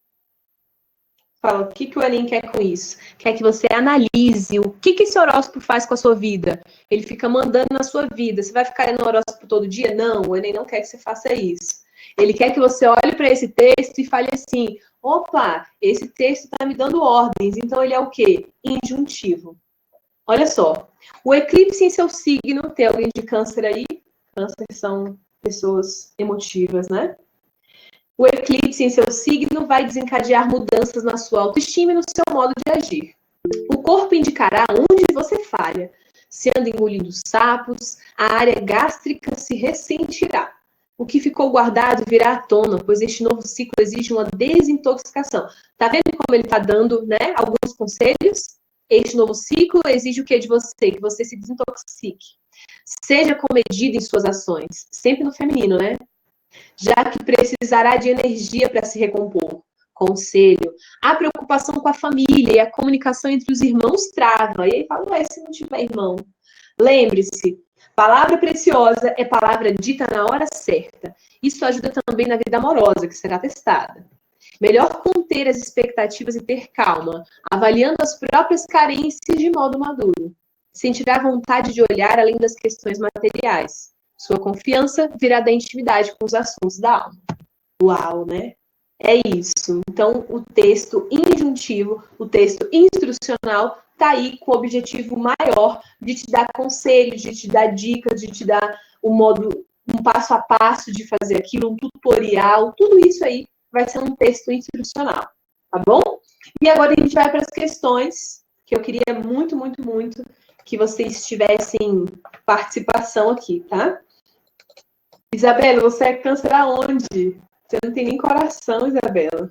Fala, o que o Enem quer com isso? Quer que você analise o que esse horóscopo faz com a sua vida. Ele fica mandando na sua vida. Você vai ficar lendo horóscopo todo dia? Não, o Enem não quer que você faça isso. Ele quer que você olhe para esse texto e fale assim, opa, esse texto está me dando ordens. Então, ele é o quê? Injuntivo. Olha só, o eclipse em seu signo, tem alguém de câncer aí? Câncer são pessoas emotivas, né? O eclipse em seu signo vai desencadear mudanças na sua autoestima e no seu modo de agir. O corpo indicará onde você falha. Se anda engolindo sapos, a área gástrica se ressentirá. O que ficou guardado virá à tona, pois este novo ciclo exige uma desintoxicação. Tá vendo como ele está dando, né, alguns conselhos? Este novo ciclo exige o que de você? Que você se desintoxique. Seja comedido em suas ações, sempre no feminino, né? Já que precisará de energia para se recompor. Conselho. A preocupação com a família e a comunicação entre os irmãos trava. E aí fala, ué, se não tiver irmão. Lembre-se, palavra preciosa é palavra dita na hora certa. Isso ajuda também na vida amorosa, que será testada. Melhor conter as expectativas e ter calma, avaliando as próprias carências de modo maduro. Sentirá vontade de olhar além das questões materiais. Sua confiança virá da intimidade com os assuntos da alma. Uau, né? É isso. Então, o texto injuntivo, o texto instrucional, está aí com o objetivo maior de te dar conselhos, de te dar dicas, de te dar um passo a passo de fazer aquilo, um tutorial, tudo isso aí vai ser um texto instrucional, tá bom? E agora a gente vai para as questões, que eu queria muito, muito, muito que vocês tivessem participação aqui, tá? Isabela, você é câncer aonde? Você não tem nem coração, Isabela.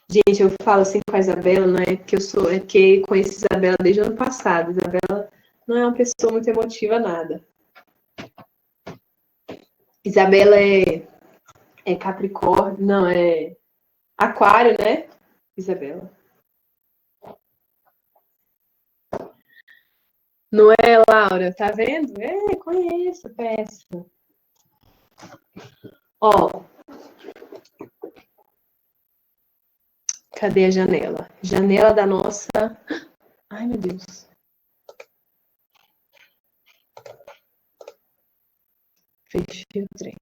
Gente, eu falo assim com a Isabela, não é que eu sou, é que conheço a Isabela desde o ano passado. Isabela não é uma pessoa muito emotiva, nada. Isabela é Capricórnio, não, é Aquário, né? Isabela. Não é, Laura? Tá vendo? Conheço, peço. Ó. Cadê a janela? Janela da nossa... Ai, meu Deus. Fechei o trem.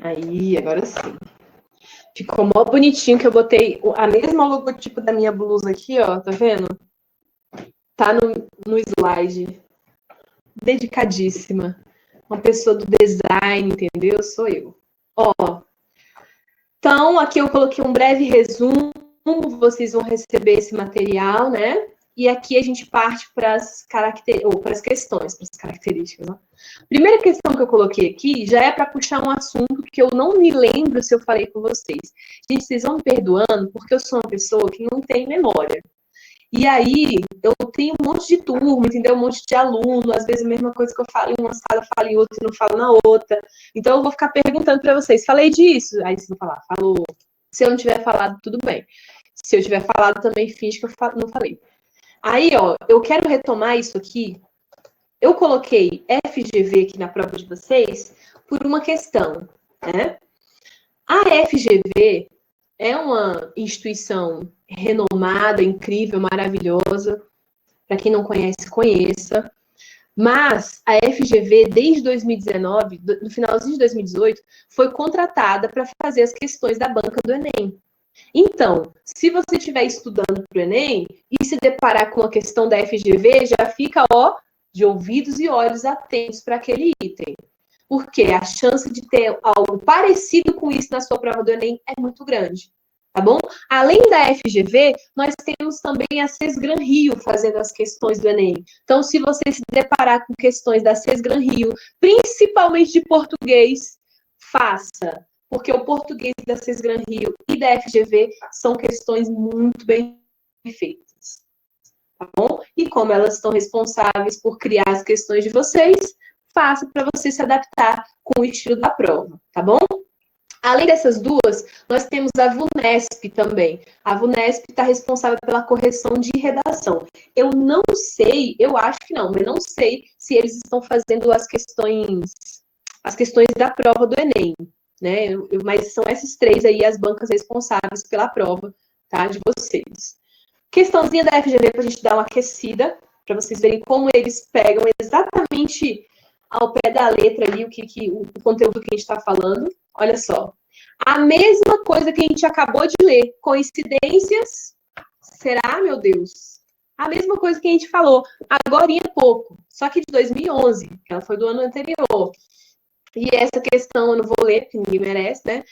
Aí, agora sim. Ficou mó bonitinho que eu botei a mesma logotipo da minha blusa aqui, ó. Tá vendo? Tá no slide. Dedicadíssima. Uma pessoa do design, entendeu? Sou eu. Ó. Então, aqui eu coloquei um breve resumo. Vocês vão receber esse material, né? E aqui a gente parte para as questões, para as características. Né? Primeira questão que eu coloquei aqui já é para puxar um assunto que eu não me lembro se eu falei com vocês. Gente, vocês vão me perdoando, porque eu sou uma pessoa que não tem memória. E aí, eu tenho um monte de turma, entendeu? Um monte de aluno, às vezes a mesma coisa que eu falo em uma sala, eu falo em outra e não falo na outra. Então, eu vou ficar perguntando para vocês, falei disso? Aí, se não falar, falou. Se eu não tiver falado, tudo bem. Se eu tiver falado, também finge que eu não falei. Aí, ó, eu quero retomar isso aqui. Eu coloquei FGV aqui na prova de vocês por uma questão, né? A FGV é uma instituição renomada, incrível, maravilhosa. Para quem não conhece, conheça. Mas a FGV, desde 2019, no finalzinho de 2018, foi contratada para fazer as questões da banca do Enem. Então, se você estiver estudando para o Enem e se deparar com a questão da FGV, já fica, ó, de ouvidos e olhos atentos para aquele item. Porque a chance de ter algo parecido com isso na sua prova do Enem é muito grande. Tá bom? Além da FGV, nós temos também a Sesgran Rio fazendo as questões do Enem. Então, se você se deparar com questões da Sesgran Rio, principalmente de português, faça. Porque o português da Sesgran Rio e da FGV são questões muito bem feitas. Tá bom? E como elas estão responsáveis por criar as questões de vocês, faça para você se adaptar com o estilo da prova, tá bom? Além dessas duas, nós temos a VUNESP também. A VUNESP está responsável pela correção de redação. Eu não sei, eu acho que não, mas não sei se eles estão fazendo as questões da prova do Enem, né? Mas são esses três aí as bancas responsáveis pela prova, tá? De vocês. Questãozinha da FGV para a gente dar uma aquecida, para vocês verem como eles pegam exatamente ao pé da letra ali o conteúdo que a gente está falando. Olha só. A mesma coisa que a gente acabou de ler. Coincidências? Será, meu Deus? A mesma coisa que a gente falou agora há pouco. Só que de 2011, que ela foi do ano anterior. E essa questão eu não vou ler, porque ninguém merece, né?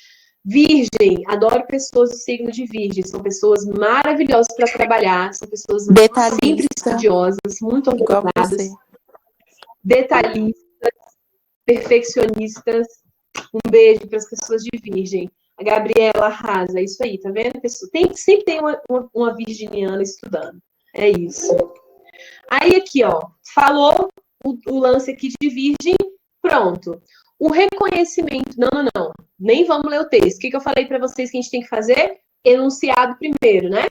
Virgem, adoro pessoas do signo de Virgem, são pessoas maravilhosas para trabalhar, são pessoas sempre Detalhista, estudiosas, muito igual organizadas, você. detalhistas, perfeccionistas. Um beijo para as pessoas de Virgem. A Gabriela arrasa, é isso aí, tá vendo? Sempre tem uma virginiana estudando. É isso. Aí aqui, ó, falou o lance aqui de Virgem, pronto. O reconhecimento, não. Nem vamos ler o texto. O que eu falei para vocês que a gente tem que fazer? Enunciado primeiro, né?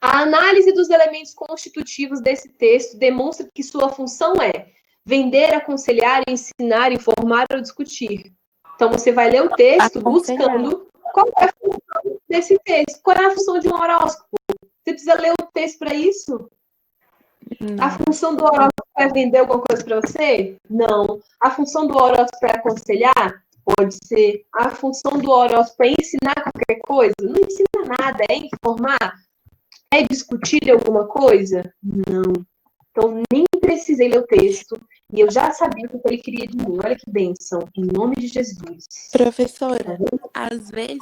A análise dos elementos constitutivos desse texto demonstra que sua função é vender, aconselhar, ensinar, informar ou discutir. Então, você vai ler o texto buscando qual é a função desse texto. Qual é a função de um horóscopo? Você precisa ler o texto para isso? Não. A função do horóscopo é vender alguma coisa para você? Não. A função do horóscopo é aconselhar? Pode ser. A função do horóscopo é ensinar qualquer coisa? Não ensina nada, é informar? É discutir alguma coisa? Não. Então, nem precisei ler o texto e eu já sabia o que ele queria de mim. Olha que bênção. Em nome de Jesus. Professora, às vezes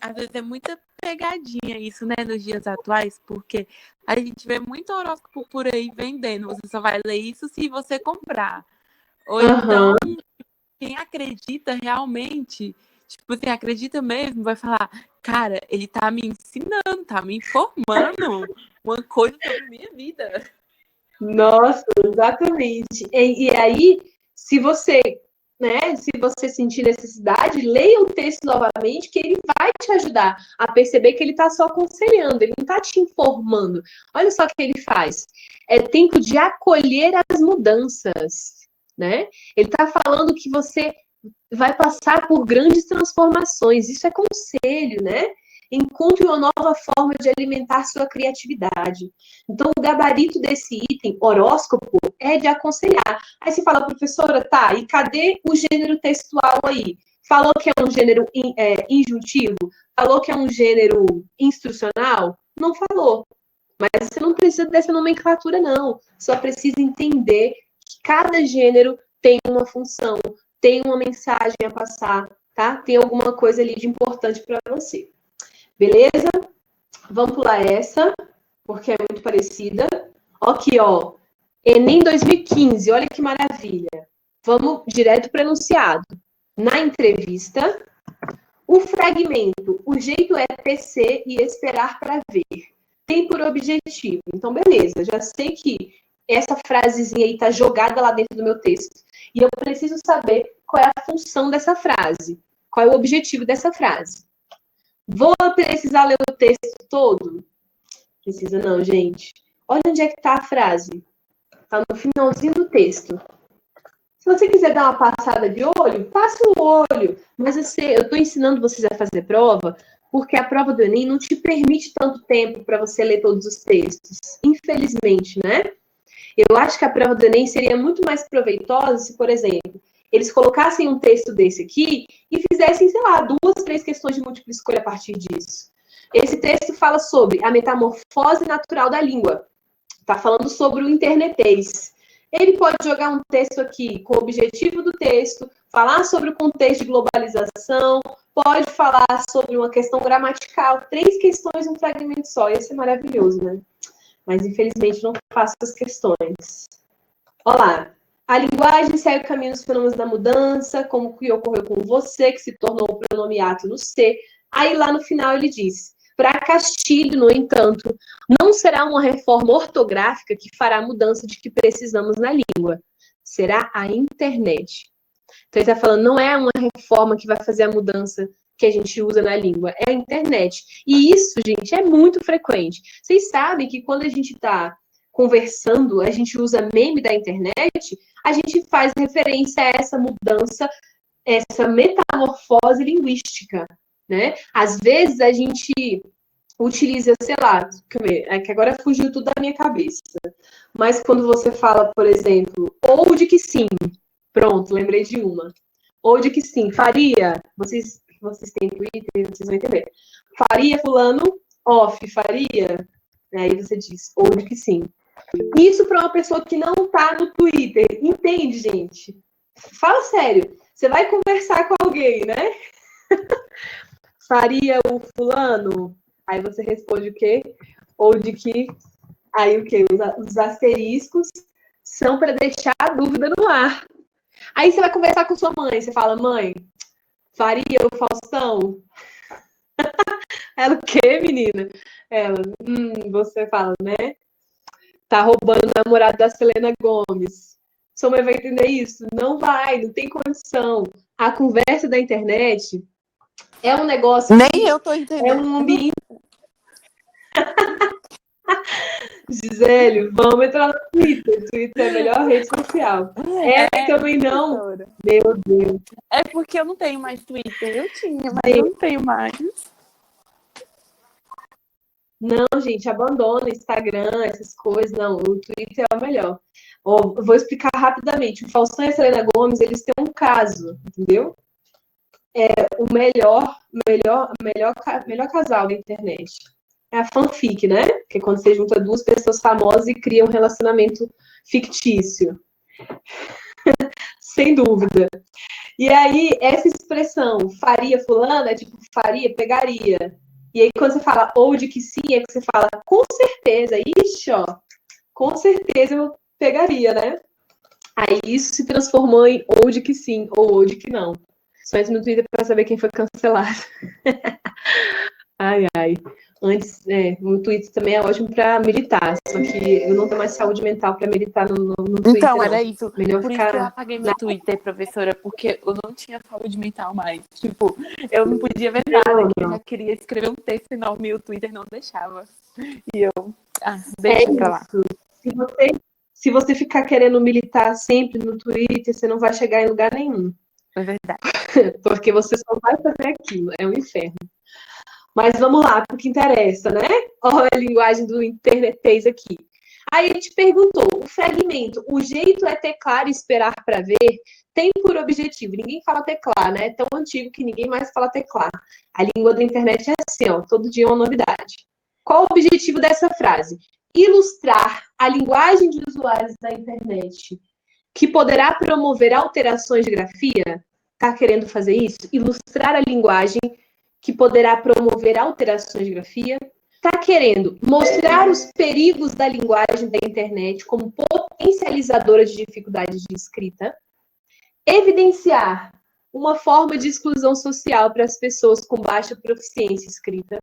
às vezes é muita pegadinha isso, né, nos dias atuais, porque a gente vê muito horóscopo por aí vendendo. Você só vai ler isso se você comprar. Ou então, quem acredita realmente, tipo assim, acredita mesmo, vai falar, cara, ele tá me ensinando, tá me informando uma coisa sobre minha vida. Nossa, exatamente. E aí, se você, né, se você sentir necessidade, leia o texto novamente, que ele vai te ajudar a perceber que ele está só aconselhando, ele não está te informando. Olha só o que ele faz. É tempo de acolher as mudanças, né? Ele está falando que você vai passar por grandes transformações. Isso é conselho, né? Encontre uma nova forma de alimentar sua criatividade. Então, o gabarito desse item, horóscopo, é de aconselhar. Aí você fala, professora, tá, e cadê o gênero textual aí? Falou que é um gênero injuntivo? Falou que é um gênero instrucional? Não falou. Mas você não precisa dessa nomenclatura, não. Só precisa entender que cada gênero tem uma função, tem uma mensagem a passar, tá? Tem alguma coisa ali de importante para você. Beleza? Vamos pular essa, porque é muito parecida. Aqui, ó. Enem 2015, olha que maravilha. Vamos direto para o enunciado. Na entrevista, o fragmento, o jeito é PC e esperar para ver. Tem por objetivo. Então, beleza, já sei que essa frasezinha aí está jogada lá dentro do meu texto. E eu preciso saber qual é a função dessa frase. Qual é o objetivo dessa frase. Vou precisar ler o texto todo? Precisa não, gente. Olha onde é que está a frase. Está no finalzinho do texto. Se você quiser dar uma passada de olho, passa o olho. Mas eu estou ensinando vocês a fazer prova, porque a prova do Enem não te permite tanto tempo para você ler todos os textos. Infelizmente, né? Eu acho que a prova do Enem seria muito mais proveitosa se, por exemplo, eles colocassem um texto desse aqui e fizessem, sei lá, 2, 3 questões de múltipla escolha a partir disso. Esse texto fala sobre a metamorfose natural da língua. Está falando sobre o internetês. Ele pode jogar um texto aqui com o objetivo do texto, falar sobre o contexto de globalização, pode falar sobre uma questão gramatical, 3 questões num fragmento só. Ia ser maravilhoso, né? Mas, infelizmente, não faço as questões. Olá. A linguagem segue o caminho dos fenômenos da mudança, como o que ocorreu com você, que se tornou o pronome ato no C. Aí, lá no final, ele diz: para Castilho, no entanto, não será uma reforma ortográfica que fará a mudança de que precisamos na língua. Será a internet. Então, ele está falando, não é uma reforma que vai fazer a mudança que a gente usa na língua, é a internet. E isso, gente, é muito frequente. Vocês sabem que quando a gente está conversando, a gente usa meme da internet, a gente faz referência a essa mudança, essa metamorfose linguística, né? Às vezes a gente utiliza, sei lá, é que agora fugiu tudo da minha cabeça. Mas quando você fala, por exemplo, ou de que sim, pronto, lembrei de uma. Ou de que sim, faria, vocês têm Twitter, vocês vão entender. Faria fulano off, faria? Aí você diz, ou de que sim. Isso para uma pessoa que não tá no Twitter, entende, gente? Fala sério, você vai conversar com alguém, né? Faria o fulano? Aí você responde o quê? Ou de que... Aí o quê? Os asteriscos são para deixar a dúvida no ar. Aí você vai conversar com sua mãe, você fala, mãe, faria o Faustão? Ela, o quê, menina? Ela, você fala, né? Tá roubando o namorado da Selena Gomez. Sua mãe vai entender isso? Não vai, não tem condição. A conversa da internet é um negócio Nem que eu tô entendendo. é um ambiente. Gisele, vamos entrar no Twitter. Twitter é a melhor rede social. Também não. Professora. Meu Deus. É porque eu não tenho mais Twitter. Eu tinha, mas eu não tenho mais. Não, gente, abandona Instagram, essas coisas. Não, o Twitter é o melhor. Ó, eu vou explicar rapidamente. O Faustão e a Selena Gomez, eles têm um caso, entendeu? É o melhor casal da internet. É a fanfic, né? Que é quando você junta duas pessoas famosas e cria um relacionamento fictício. Sem dúvida. E aí, essa expressão, faria fulana, é tipo, faria, pegaria. E aí, quando você fala ou de que sim, é que você fala, com certeza, ixi, ó, com certeza eu pegaria, né? Aí isso se transformou em ou de que sim, ou de que não. Só entra no Twitter para saber quem foi cancelado. Ai, ai. Antes, o Twitter também é ótimo para militar, só que eu não tenho mais saúde mental para militar no Twitter. Então, não. era isso. Melhor Por isso que eu apaguei meu Twitter, professora, porque eu não tinha saúde mental mais. Tipo, eu não podia ver nada, que eu já queria escrever um texto enorme e o Twitter não deixava. E eu, deixa pra lá. Se você ficar querendo militar sempre no Twitter, você não vai chegar em lugar nenhum. É verdade. Porque você só vai fazer aquilo, é um inferno. Mas vamos lá, para o que interessa, né? Olha a linguagem do internetês aqui. Aí ele te perguntou, o fragmento, o jeito é teclar e esperar para ver, tem por objetivo, ninguém fala teclar, né? É tão antigo que ninguém mais fala teclar. A língua da internet é assim, ó, todo dia é uma novidade. Qual o objetivo dessa frase? Ilustrar a linguagem de usuários da internet, que poderá promover alterações de grafia. Está querendo fazer isso? Ilustrar a linguagem que poderá promover alterações de grafia. Está querendo mostrar os perigos da linguagem da internet como potencializadora de dificuldades de escrita. Evidenciar uma forma de exclusão social para as pessoas com baixa proficiência escrita.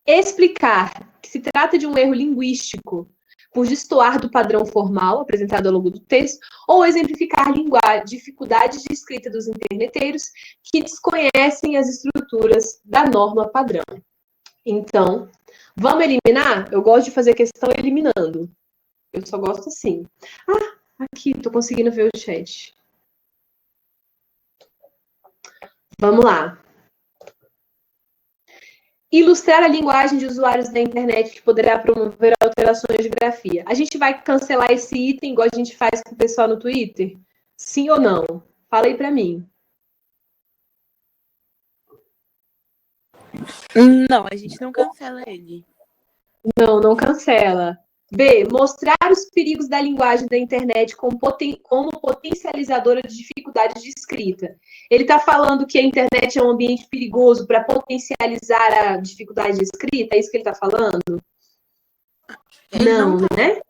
Explicar que se trata de um erro linguístico por destoar do padrão formal apresentado ao longo do texto, ou exemplificar dificuldades de escrita dos interneteiros que desconhecem as estruturas da norma padrão. Então, vamos eliminar? Eu gosto de fazer questão eliminando. Eu só gosto assim. Aqui, tô conseguindo ver o chat. Vamos lá. Ilustrar a linguagem de usuários da internet que poderá promover alterações de grafia. A gente vai cancelar esse item igual a gente faz com o pessoal no Twitter? Sim ou não? Fala aí para mim. Não, a gente não cancela ele. Não cancela. B. Mostrar os perigos da linguagem da internet como potencializadora de dificuldades de escrita. Ele está falando que a internet é um ambiente perigoso para potencializar a dificuldade de escrita? É isso que ele está falando? Não, né?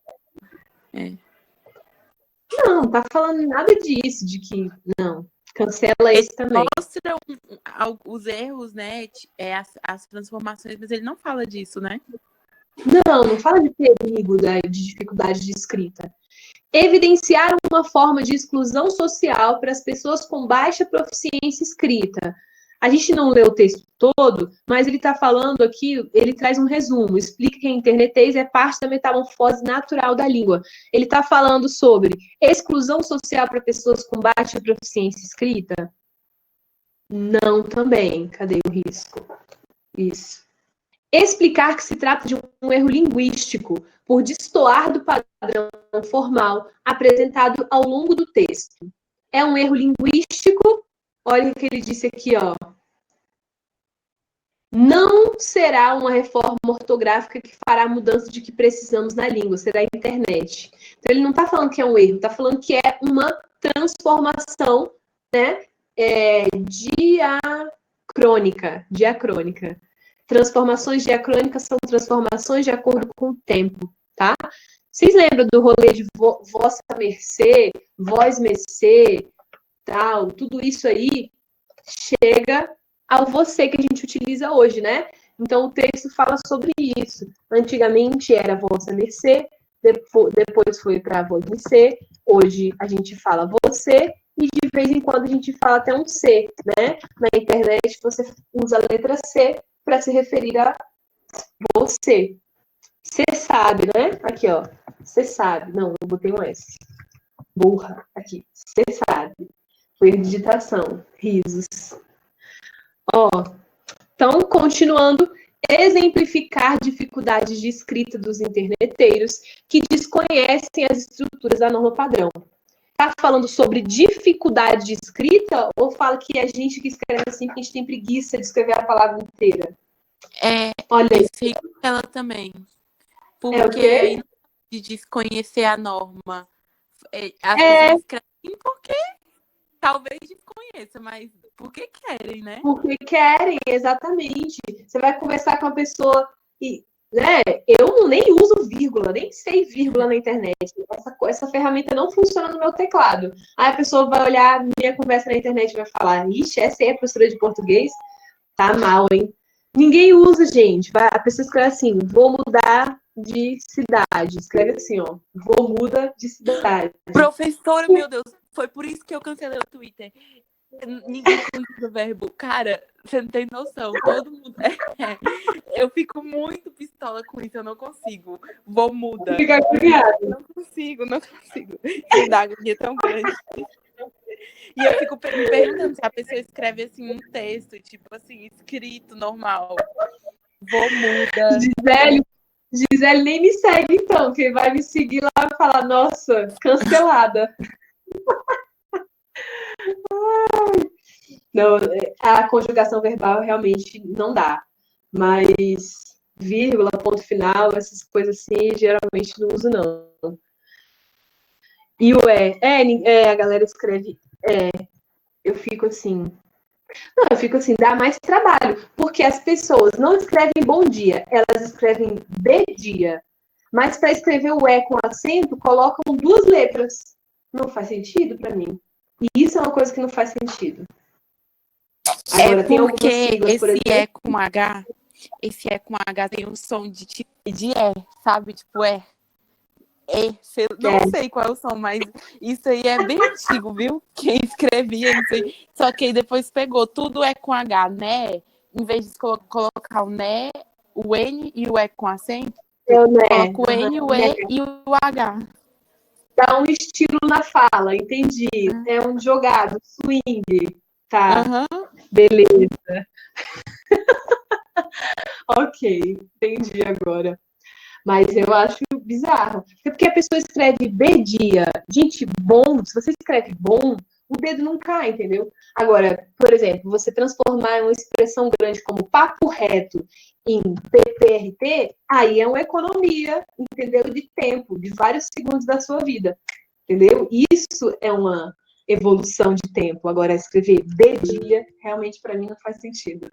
Não, tá falando nada disso, de que não. Cancela esse também. Mostra os erros, né? As transformações, mas ele não fala disso, né? Não fala de perigo, de dificuldade de escrita. Evidenciar uma forma de exclusão social para as pessoas com baixa proficiência escrita. A gente não lê o texto todo, mas ele está falando aqui, ele traz um resumo, explica que a internetês é parte da metamorfose natural da língua. Ele está falando sobre exclusão social para pessoas com baixa proficiência escrita? Não também. Cadê o risco? Isso. Explicar que se trata de um erro linguístico por destoar do padrão formal apresentado ao longo do texto. É um erro linguístico. Olha o que ele disse aqui, ó. Não será uma reforma ortográfica que fará a mudança de que precisamos na língua, será a internet. Então, ele não está falando que é um erro, está falando que é uma transformação, né, diacrônica. Transformações diacrônicas são transformações de acordo com o tempo, tá? Vocês lembram do rolê de vossa mercê, vós mercê, tal, tudo isso aí chega ao você que a gente utiliza hoje, né? Então, o texto fala sobre isso. Antigamente era vossa mercê, depois foi para vós mercê, hoje a gente fala você, e de vez em quando a gente fala até um C, né? Na internet você usa a letra C para se referir a você. Você sabe, né? Aqui, ó. Você sabe. Não, eu botei um S. Burra. Aqui. Você sabe. Foi digitação. Risos. Ó. Então, continuando, exemplificar dificuldades de escrita dos interneteiros que desconhecem as estruturas da norma padrão. Tá falando sobre dificuldade de escrita ou fala que a gente que escreve assim, que a gente tem preguiça de escrever a palavra inteira? Olha aí. Ela também. Porque aí de desconhecer a norma. As pessoas escrevem porque talvez desconheça, mas porque querem, né? Porque querem, exatamente. Você vai conversar com uma pessoa e, né? Eu nem uso vírgula, nem sei vírgula na internet. Essa ferramenta não funciona no meu teclado. Aí a pessoa vai olhar minha conversa na internet e vai falar: ixi, essa aí é a professora de português? Tá mal, hein? Ninguém usa, gente. A pessoa escreve assim: vou mudar de cidade. Escreve assim, ó. Vou mudar de cidade. Professora, meu Deus, foi por isso que eu cancelei o Twitter. Ninguém conjuga o verbo. Cara, você não tem noção. Todo mundo. Eu fico muito pistola com isso. Eu não consigo. Vou muda. Fica agoniada. Não consigo. Isso dá agonia tão grande. E eu fico me perguntando se a pessoa escreve assim um texto, tipo assim, escrito, normal. Vou muda. Gisele nem me segue, então. Quem vai me seguir lá vai falar: nossa, cancelada. Não, a conjugação verbal realmente não dá. Mas vírgula, ponto final, essas coisas assim, geralmente não uso, não. E o a galera escreve eu fico assim. Não, eu fico assim, dá mais trabalho, porque as pessoas não escrevem bom dia, elas escrevem de dia. Mas para escrever o com acento, colocam 2 letras. Não faz sentido para mim. E isso é uma coisa que não faz sentido. Agora, tem algumas siglas, por exemplo. Esse com H tem um som de sabe? Tipo, não sei qual é o som, mas isso aí é bem antigo, viu? Quem escrevia isso aí. Só que aí depois pegou, tudo com H, né? Em vez de colocar o né, o N e o com acento, coloca o N, o E e o H. Dá um estilo na fala, entendi. É um jogado, swing. Tá, beleza. Ok, entendi agora. Mas eu acho bizarro. Porque a pessoa escreve B-dia. Gente, bom, se você escreve bom, o dedo não cai, entendeu? Agora, por exemplo, você transformar uma expressão grande como papo reto em PPRT, aí é uma economia, entendeu? De tempo, de vários segundos da sua vida, entendeu? Isso é uma evolução de tempo. Agora, escrever B-dia, realmente, para mim, não faz sentido.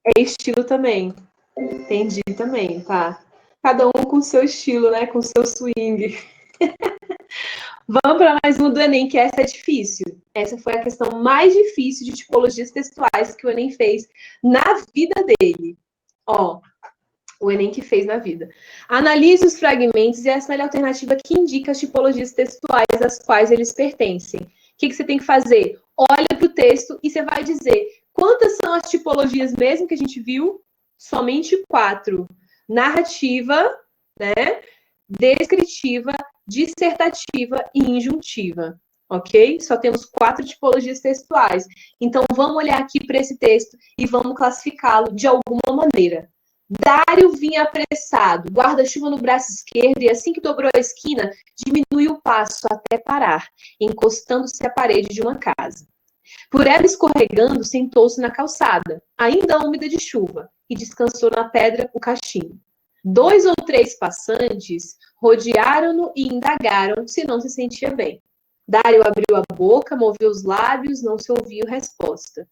É estilo também. Entendi também, tá? Cada um com o seu estilo, né? Com o seu swing. Vamos para mais um do Enem, que essa é difícil. Essa foi a questão mais difícil de tipologias textuais que o Enem fez na vida dele. Ó, o Enem que fez na vida. Analise os fragmentos e assinale a alternativa que indica as tipologias textuais às quais eles pertencem. O que você tem que fazer? Olha para o texto e você vai dizer quantas são as tipologias mesmo que a gente viu? Somente 4. Narrativa, né? Descritiva, dissertativa e injuntiva, ok? Só temos 4 tipologias textuais. Então, vamos olhar aqui para esse texto e vamos classificá-lo de alguma maneira. Dário vinha apressado, guarda-chuva no braço esquerdo, e assim que dobrou a esquina, diminuiu o passo até parar, encostando-se à parede de uma casa. Por ela escorregando, sentou-se na calçada, ainda úmida de chuva, e descansou na pedra o cachimbo. 2 ou 3 passantes rodearam-no e indagaram se não se sentia bem. Dário abriu a boca, moveu os lábios, não se ouviu resposta.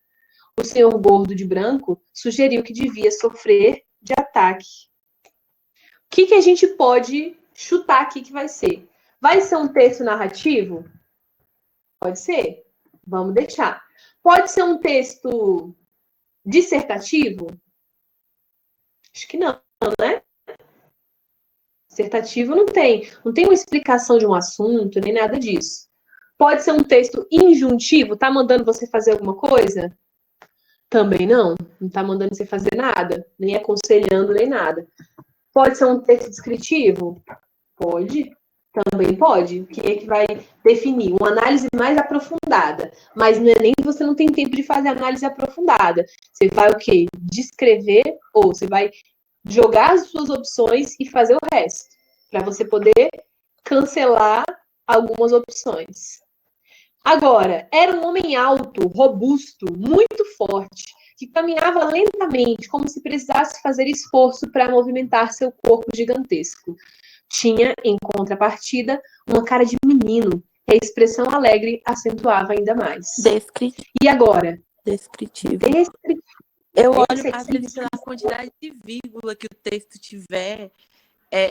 O senhor gordo de branco sugeriu que devia sofrer de ataque. O que a gente pode chutar aqui que vai ser? Vai ser um texto narrativo? Pode ser. Vamos deixar. Pode ser um texto dissertativo? Acho que não, né? Dissertativo não tem uma explicação de um assunto, nem nada disso. Pode ser um texto injuntivo? Tá mandando você fazer alguma coisa? Também não. Não tá mandando você fazer nada, nem aconselhando, nem nada. Pode ser um texto descritivo? Pode. Também pode. Quem é que vai definir? Uma análise mais aprofundada. Mas não é nem que você não tem tempo de fazer análise aprofundada. Você vai o quê? Descrever ou você vai jogar as suas opções e fazer o resto. Para você poder cancelar algumas opções. Agora, era um homem alto, robusto, muito forte, que caminhava lentamente, como se precisasse fazer esforço para movimentar seu corpo gigantesco. Tinha, em contrapartida, uma cara de menino, e a expressão alegre acentuava ainda mais. E agora? Descritivo. Eu olho, às vezes, pela quantidade de vírgula que o texto tiver,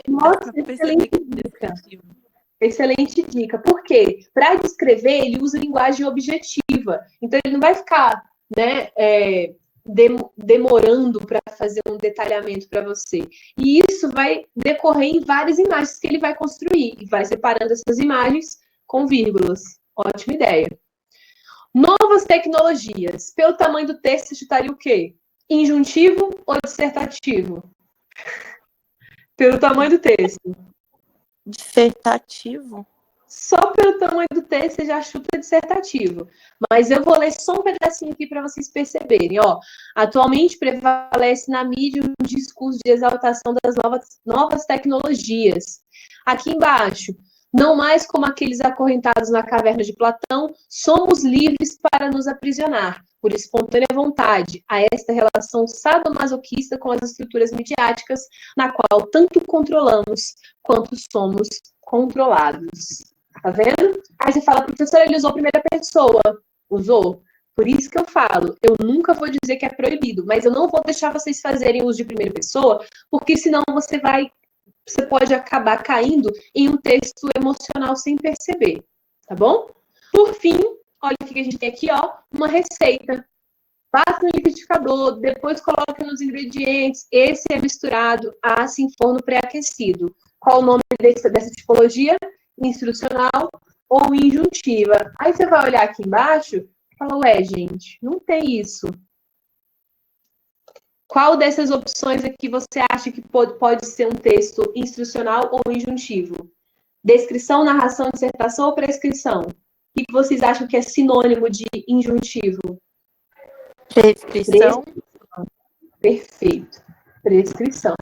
Nossa, excelente dica. Excelente dica. Por quê? Para descrever, ele usa linguagem objetiva. Então, ele não vai ficar, né, demorando para fazer um detalhamento para você. E isso vai decorrer em várias imagens que ele vai construir. E vai separando essas imagens com vírgulas. Ótima ideia. Novas tecnologias. Pelo tamanho do texto, você chutaria o quê? Injuntivo ou dissertativo? Pelo tamanho do texto. Dissertativo? Só pelo tamanho do texto você já chuta dissertativo. Mas eu vou ler só um pedacinho aqui para vocês perceberem. Ó, atualmente prevalece na mídia um discurso de exaltação das novas tecnologias. Aqui embaixo, não mais como aqueles acorrentados na caverna de Platão, somos livres para nos aprisionar, por espontânea vontade, a esta relação sadomasoquista com as estruturas midiáticas, na qual tanto controlamos quanto somos controlados. Tá vendo? Aí você fala, professor, ele usou primeira pessoa. Usou? Por isso que eu falo, eu nunca vou dizer que é proibido, mas eu não vou deixar vocês fazerem uso de primeira pessoa, porque senão você pode acabar caindo em um texto emocional sem perceber, tá bom? Por fim, olha o que a gente tem aqui, ó, uma receita. Passa no liquidificador, depois coloca nos ingredientes. Esse é misturado, assa em forno pré-aquecido. Qual o nome dessa tipologia? Instrucional ou injuntiva. Aí você vai olhar aqui embaixo e fala, ué, gente, não tem isso. Qual dessas opções aqui você acha que pode ser um texto instrucional ou injuntivo? Descrição, narração, dissertação ou prescrição? O que vocês acham que é sinônimo de injuntivo? Prescrição. Perfeito. Prescrição.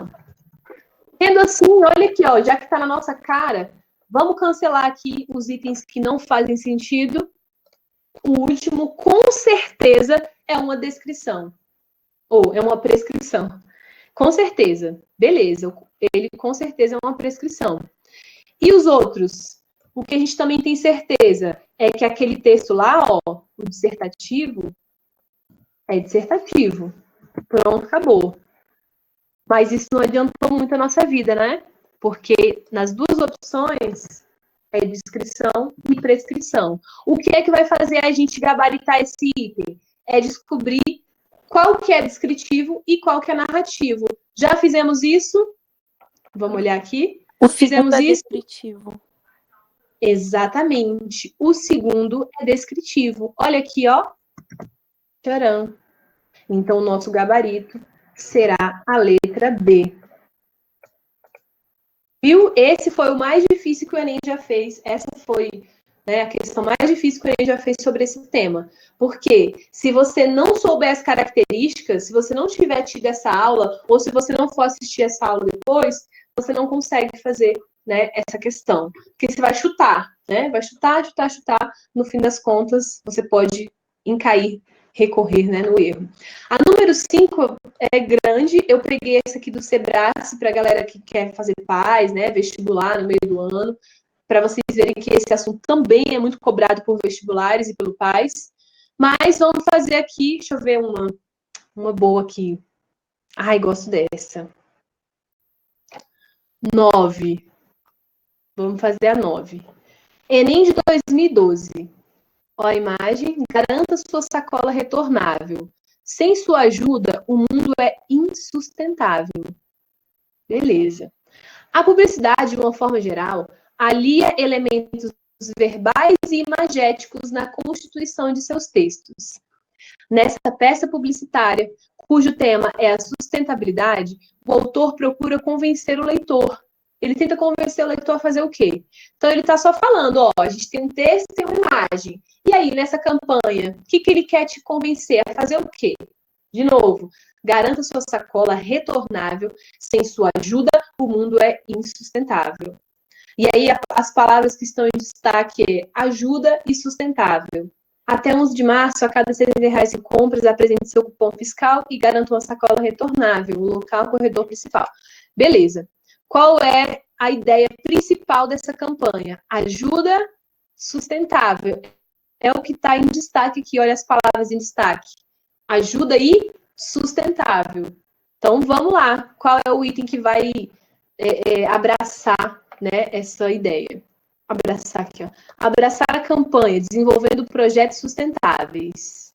Tendo assim, olha aqui, ó, já que está na nossa cara, vamos cancelar aqui os itens que não fazem sentido. O último, com certeza, é uma descrição. Ou é uma prescrição. Com certeza. Beleza. Ele, com certeza, é uma prescrição. E os outros? O que a gente também tem certeza é que aquele texto lá, ó, o dissertativo, é dissertativo. Pronto, acabou. Mas isso não adiantou muito a nossa vida, né? Porque nas duas opções é descrição e prescrição. O que é que vai fazer a gente gabaritar esse item? É descobrir qual que é descritivo e qual que é narrativo. Já fizemos isso? Vamos olhar aqui. Fizemos isso? Descritivo. Exatamente. O segundo é descritivo. Olha aqui, ó. Tcharam. Então, o nosso gabarito será a letra B. Viu? Esse foi o mais difícil que o Enem já fez. Essa foi, né, a questão mais difícil que o Enem já fez sobre esse tema. Porque se você não souber as características, se você não tiver tido essa aula, ou se você não for assistir essa aula depois, você não consegue fazer, né, essa questão. Porque você vai chutar, né? Vai chutar, chutar, chutar. No fim das contas, você pode recorrer, né, no erro. A número 5 é grande, eu peguei essa aqui do Sebrae para a galera que quer fazer paz, né, vestibular no meio do ano. para vocês verem que esse assunto também é muito cobrado por vestibulares e pelo pais. Mas vamos fazer aqui, deixa eu ver uma boa aqui. Ai, gosto dessa. 9. Vamos fazer a 9. Enem de 2012. Ó a imagem. Garanta sua sacola retornável. Sem sua ajuda, o mundo é insustentável. Beleza. A publicidade, de uma forma geral, alia elementos verbais e imagéticos na constituição de seus textos. Nessa peça publicitária, cujo tema é a sustentabilidade, o autor procura convencer o leitor. Ele tenta convencer o leitor a fazer o quê? Então, ele está só falando, ó, a gente tem um texto e uma imagem. E aí, nessa campanha, o que ele quer te convencer a fazer o quê? De novo, garanta sua sacola retornável. Sem sua ajuda, o mundo é insustentável. E aí, as palavras que estão em destaque é ajuda e sustentável. Até 11 de março, a cada R$70 em compras, apresente seu cupom fiscal e garanta uma sacola retornável, o local corredor principal. Beleza. Qual é a ideia principal dessa campanha? Ajuda sustentável. É o que está em destaque aqui, olha as palavras em destaque. Ajuda e sustentável. Então, vamos lá. Qual é o item que vai abraçar, né, essa ideia? Abraçar aqui, ó. Abraçar a campanha, desenvolvendo projetos sustentáveis.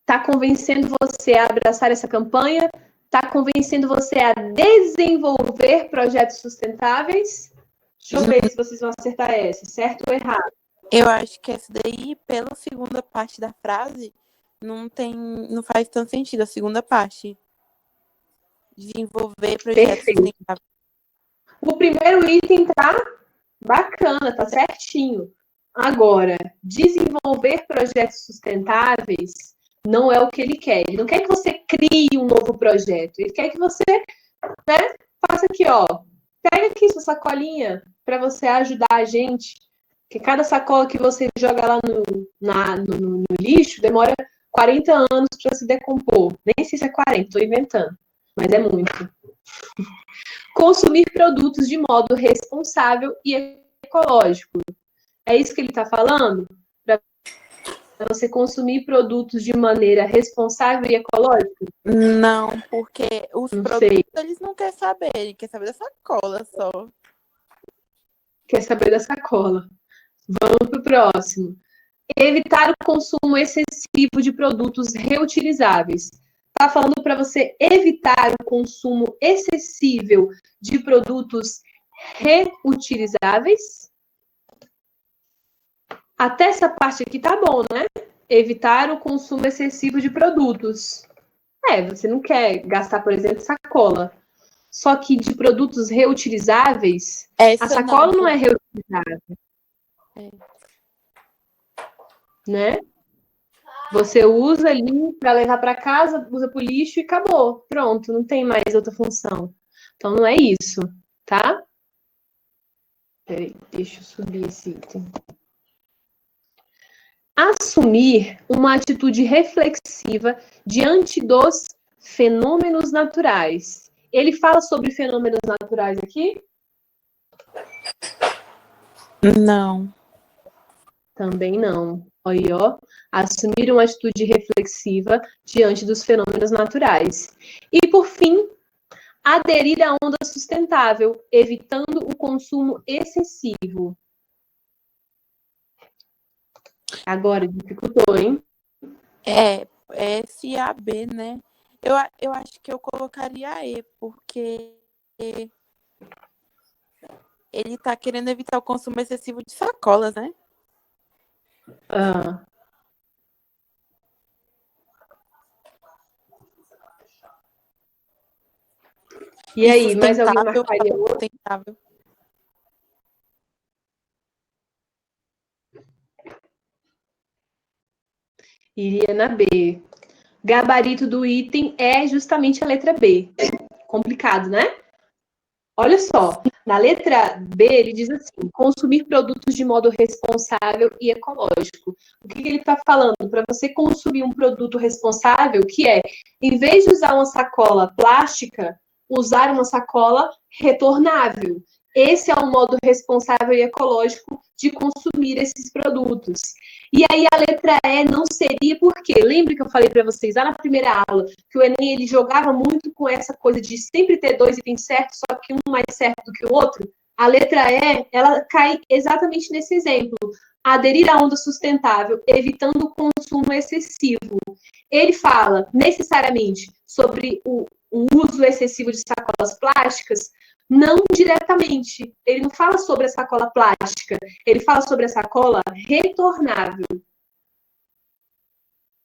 Está convencendo você a abraçar essa campanha? Está convencendo você a desenvolver projetos sustentáveis? Deixa eu ver se vocês vão acertar essa, certo ou errado? Eu acho que essa daí, pela segunda parte da frase, não faz tanto sentido. A segunda parte, desenvolver projetos sustentáveis. O primeiro item tá bacana, tá certinho. Agora, desenvolver projetos sustentáveis não é o que ele quer. Ele não quer que você crie um novo projeto. Ele quer que você, né, faça aqui, ó. Pega aqui sua sacolinha para você ajudar a gente. Porque cada sacola que você joga lá no lixo demora 40 anos para se decompor. Nem sei se é 40, estou inventando. Mas é muito. Consumir produtos de modo responsável e ecológico. É isso que ele está falando? Para você consumir produtos de maneira responsável e ecológica? Não, porque os não produtos sei. Eles não querem saber, ele quer saber da sacola só. Quer saber da sacola. Vamos para o próximo. Evitar o consumo excessivo de produtos reutilizáveis. Está falando para você evitar o consumo excessivo de produtos reutilizáveis? Até essa parte aqui tá bom, né? Evitar o consumo excessivo de produtos. Você não quer gastar, por exemplo, sacola. Só que de produtos reutilizáveis, a sacola não é reutilizável. Né? Você usa ali para levar para casa, usa para o lixo e acabou. Pronto, não tem mais outra função. Então, não é isso, tá? Peraí, deixa eu subir esse item. Assumir uma atitude reflexiva diante dos fenômenos naturais. Ele fala sobre fenômenos naturais aqui? Não. Também não. Aí, ó. Assumir uma atitude reflexiva diante dos fenômenos naturais. E, por fim, aderir à onda sustentável, evitando o consumo excessivo. Agora, dificultou, hein? S e a B, né? Eu acho que eu colocaria a E, porque ele tá querendo evitar o consumo excessivo de sacolas, né? Ah. E aí, mais alguém marcaria outro? Sustentável. Iria na B. Gabarito do item é justamente a letra B. Complicado, né? Olha só, na letra B ele diz assim, consumir produtos de modo responsável e ecológico. O que ele está falando? Para você consumir um produto responsável, que é, em vez de usar uma sacola plástica, usar uma sacola retornável. Esse é um modo responsável e ecológico de consumir esses produtos. E aí a letra E não seria por quê? Lembra que eu falei para vocês lá na primeira aula que o Enem ele jogava muito com essa coisa de sempre ter dois itens certos, só que um mais certo do que o outro? A letra E, ela cai exatamente nesse exemplo. Aderir à onda sustentável, evitando o consumo excessivo. Ele fala necessariamente sobre o uso excessivo de sacolas plásticas, não diretamente. Ele não fala sobre a sacola plástica, ele fala sobre a sacola retornável.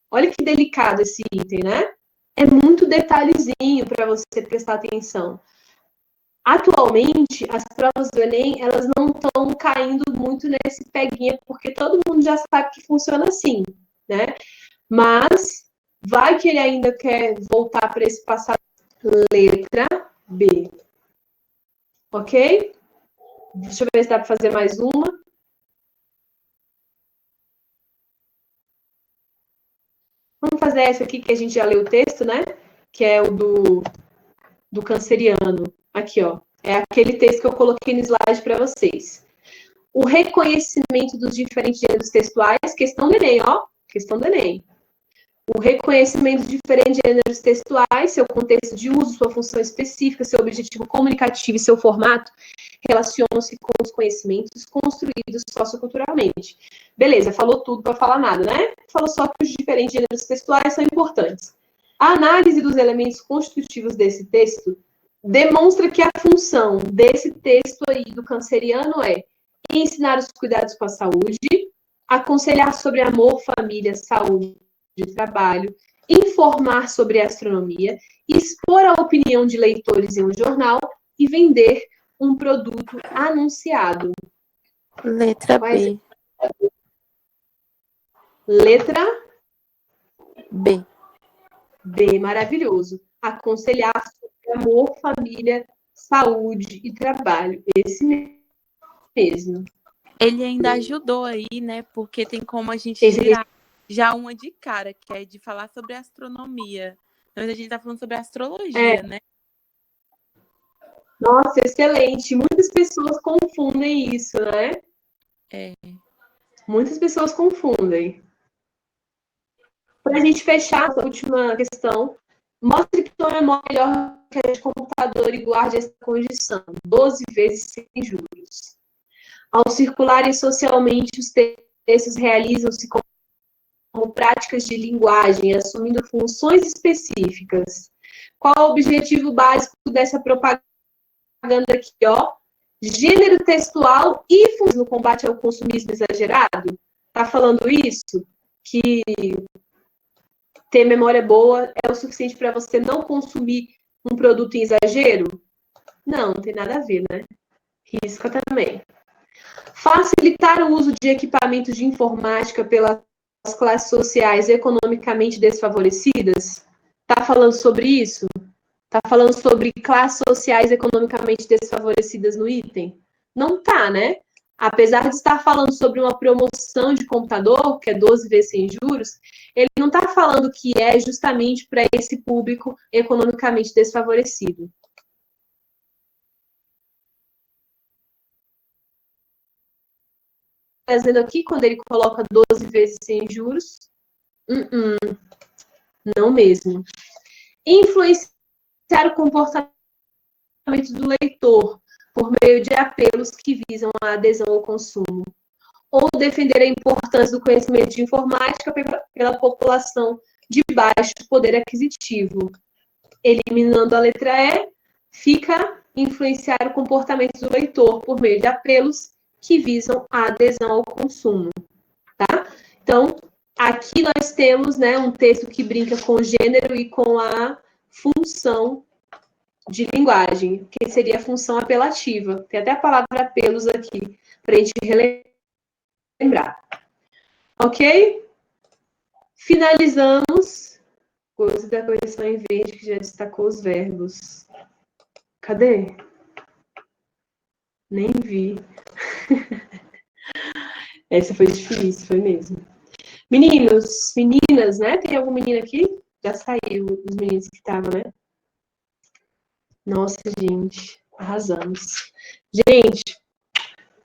Olha que delicado esse item, né? É muito detalhezinho para você prestar atenção. Atualmente, as provas do Enem, elas não estão caindo muito nesse peguinha, porque todo mundo já sabe que funciona assim, né? Mas vai que ele ainda quer voltar para esse passado. Letra B. Ok? Deixa eu ver se dá para fazer mais uma. Vamos fazer essa aqui que a gente já leu o texto, né? Que é o do canceriano. Aqui, ó. É aquele texto que eu coloquei no slide para vocês. O reconhecimento dos diferentes gêneros textuais, questão do Enem, ó. Questão do Enem. O reconhecimento de diferentes gêneros textuais, seu contexto de uso, sua função específica, seu objetivo comunicativo e seu formato relacionam-se com os conhecimentos construídos socioculturalmente. Beleza, falou tudo para falar nada, né? Falou só que os diferentes gêneros textuais são importantes. A análise dos elementos constitutivos desse texto demonstra que a função desse texto aí do canceriano é ensinar os cuidados com a saúde, aconselhar sobre amor, família, saúde de trabalho, informar sobre astronomia, expor a opinião de leitores em um jornal e vender um produto anunciado. Letra B. Letra B. B, maravilhoso. Aconselhar sobre amor, família, saúde e trabalho. Esse mesmo. Ele ainda ajudou aí, né? Porque tem como a gente tirar já uma de cara, que é de falar sobre astronomia. Mas a gente tá falando sobre astrologia, né? Nossa, excelente. Muitas pessoas confundem isso, né? É. Muitas pessoas confundem. Para a gente fechar essa última questão, mostre que sua memória é melhor que a de computador e guarde essa condição. 12 vezes sem juros. Ao circularem socialmente, os textos realizam-se como práticas de linguagem, assumindo funções específicas. Qual é o objetivo básico dessa propaganda aqui, ó? Gênero textual e no combate ao consumismo exagerado? Tá falando isso? Que ter memória boa é o suficiente para você não consumir um produto em exagero? Não, não tem nada a ver, né? Risca também. Facilitar o uso de equipamentos de informática pelas classes sociais economicamente desfavorecidas? Tá falando sobre isso? Tá falando sobre classes sociais economicamente desfavorecidas no item? Não tá, né? Apesar de estar falando sobre uma promoção de computador, que é 12 vezes sem juros, ele não está falando que é justamente para esse público economicamente desfavorecido. Fazendo aqui, quando ele coloca 12 vezes sem juros, não mesmo. Influenciar o comportamento do leitor por meio de apelos que visam a adesão ao consumo. Ou defender a importância do conhecimento de informática pela população de baixo poder aquisitivo. Eliminando a letra E, fica influenciar o comportamento do leitor por meio de apelos que visam a adesão ao consumo. Tá? Então, aqui nós temos, né, um texto que brinca com o gênero e com a função de linguagem, que seria a função apelativa. Tem até a palavra apelos aqui, para a gente relembrar. Ok? Finalizamos. Coisa da correção em verde, que já destacou os verbos. Cadê? Nem vi. Essa foi difícil, foi mesmo. Meninos, meninas, né? Tem algum menino aqui? Já saiu os meninos que estavam, né? Nossa, gente. Arrasamos. Gente,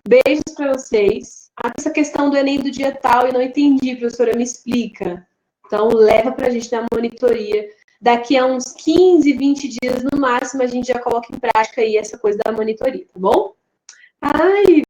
beijos para vocês. Essa questão do Enem do dia tal, eu não entendi, professora, me explica. Então, leva para a gente na monitoria. Daqui a uns 15, 20 dias, no máximo, a gente já coloca em prática aí essa coisa da monitoria, tá bom? Ai,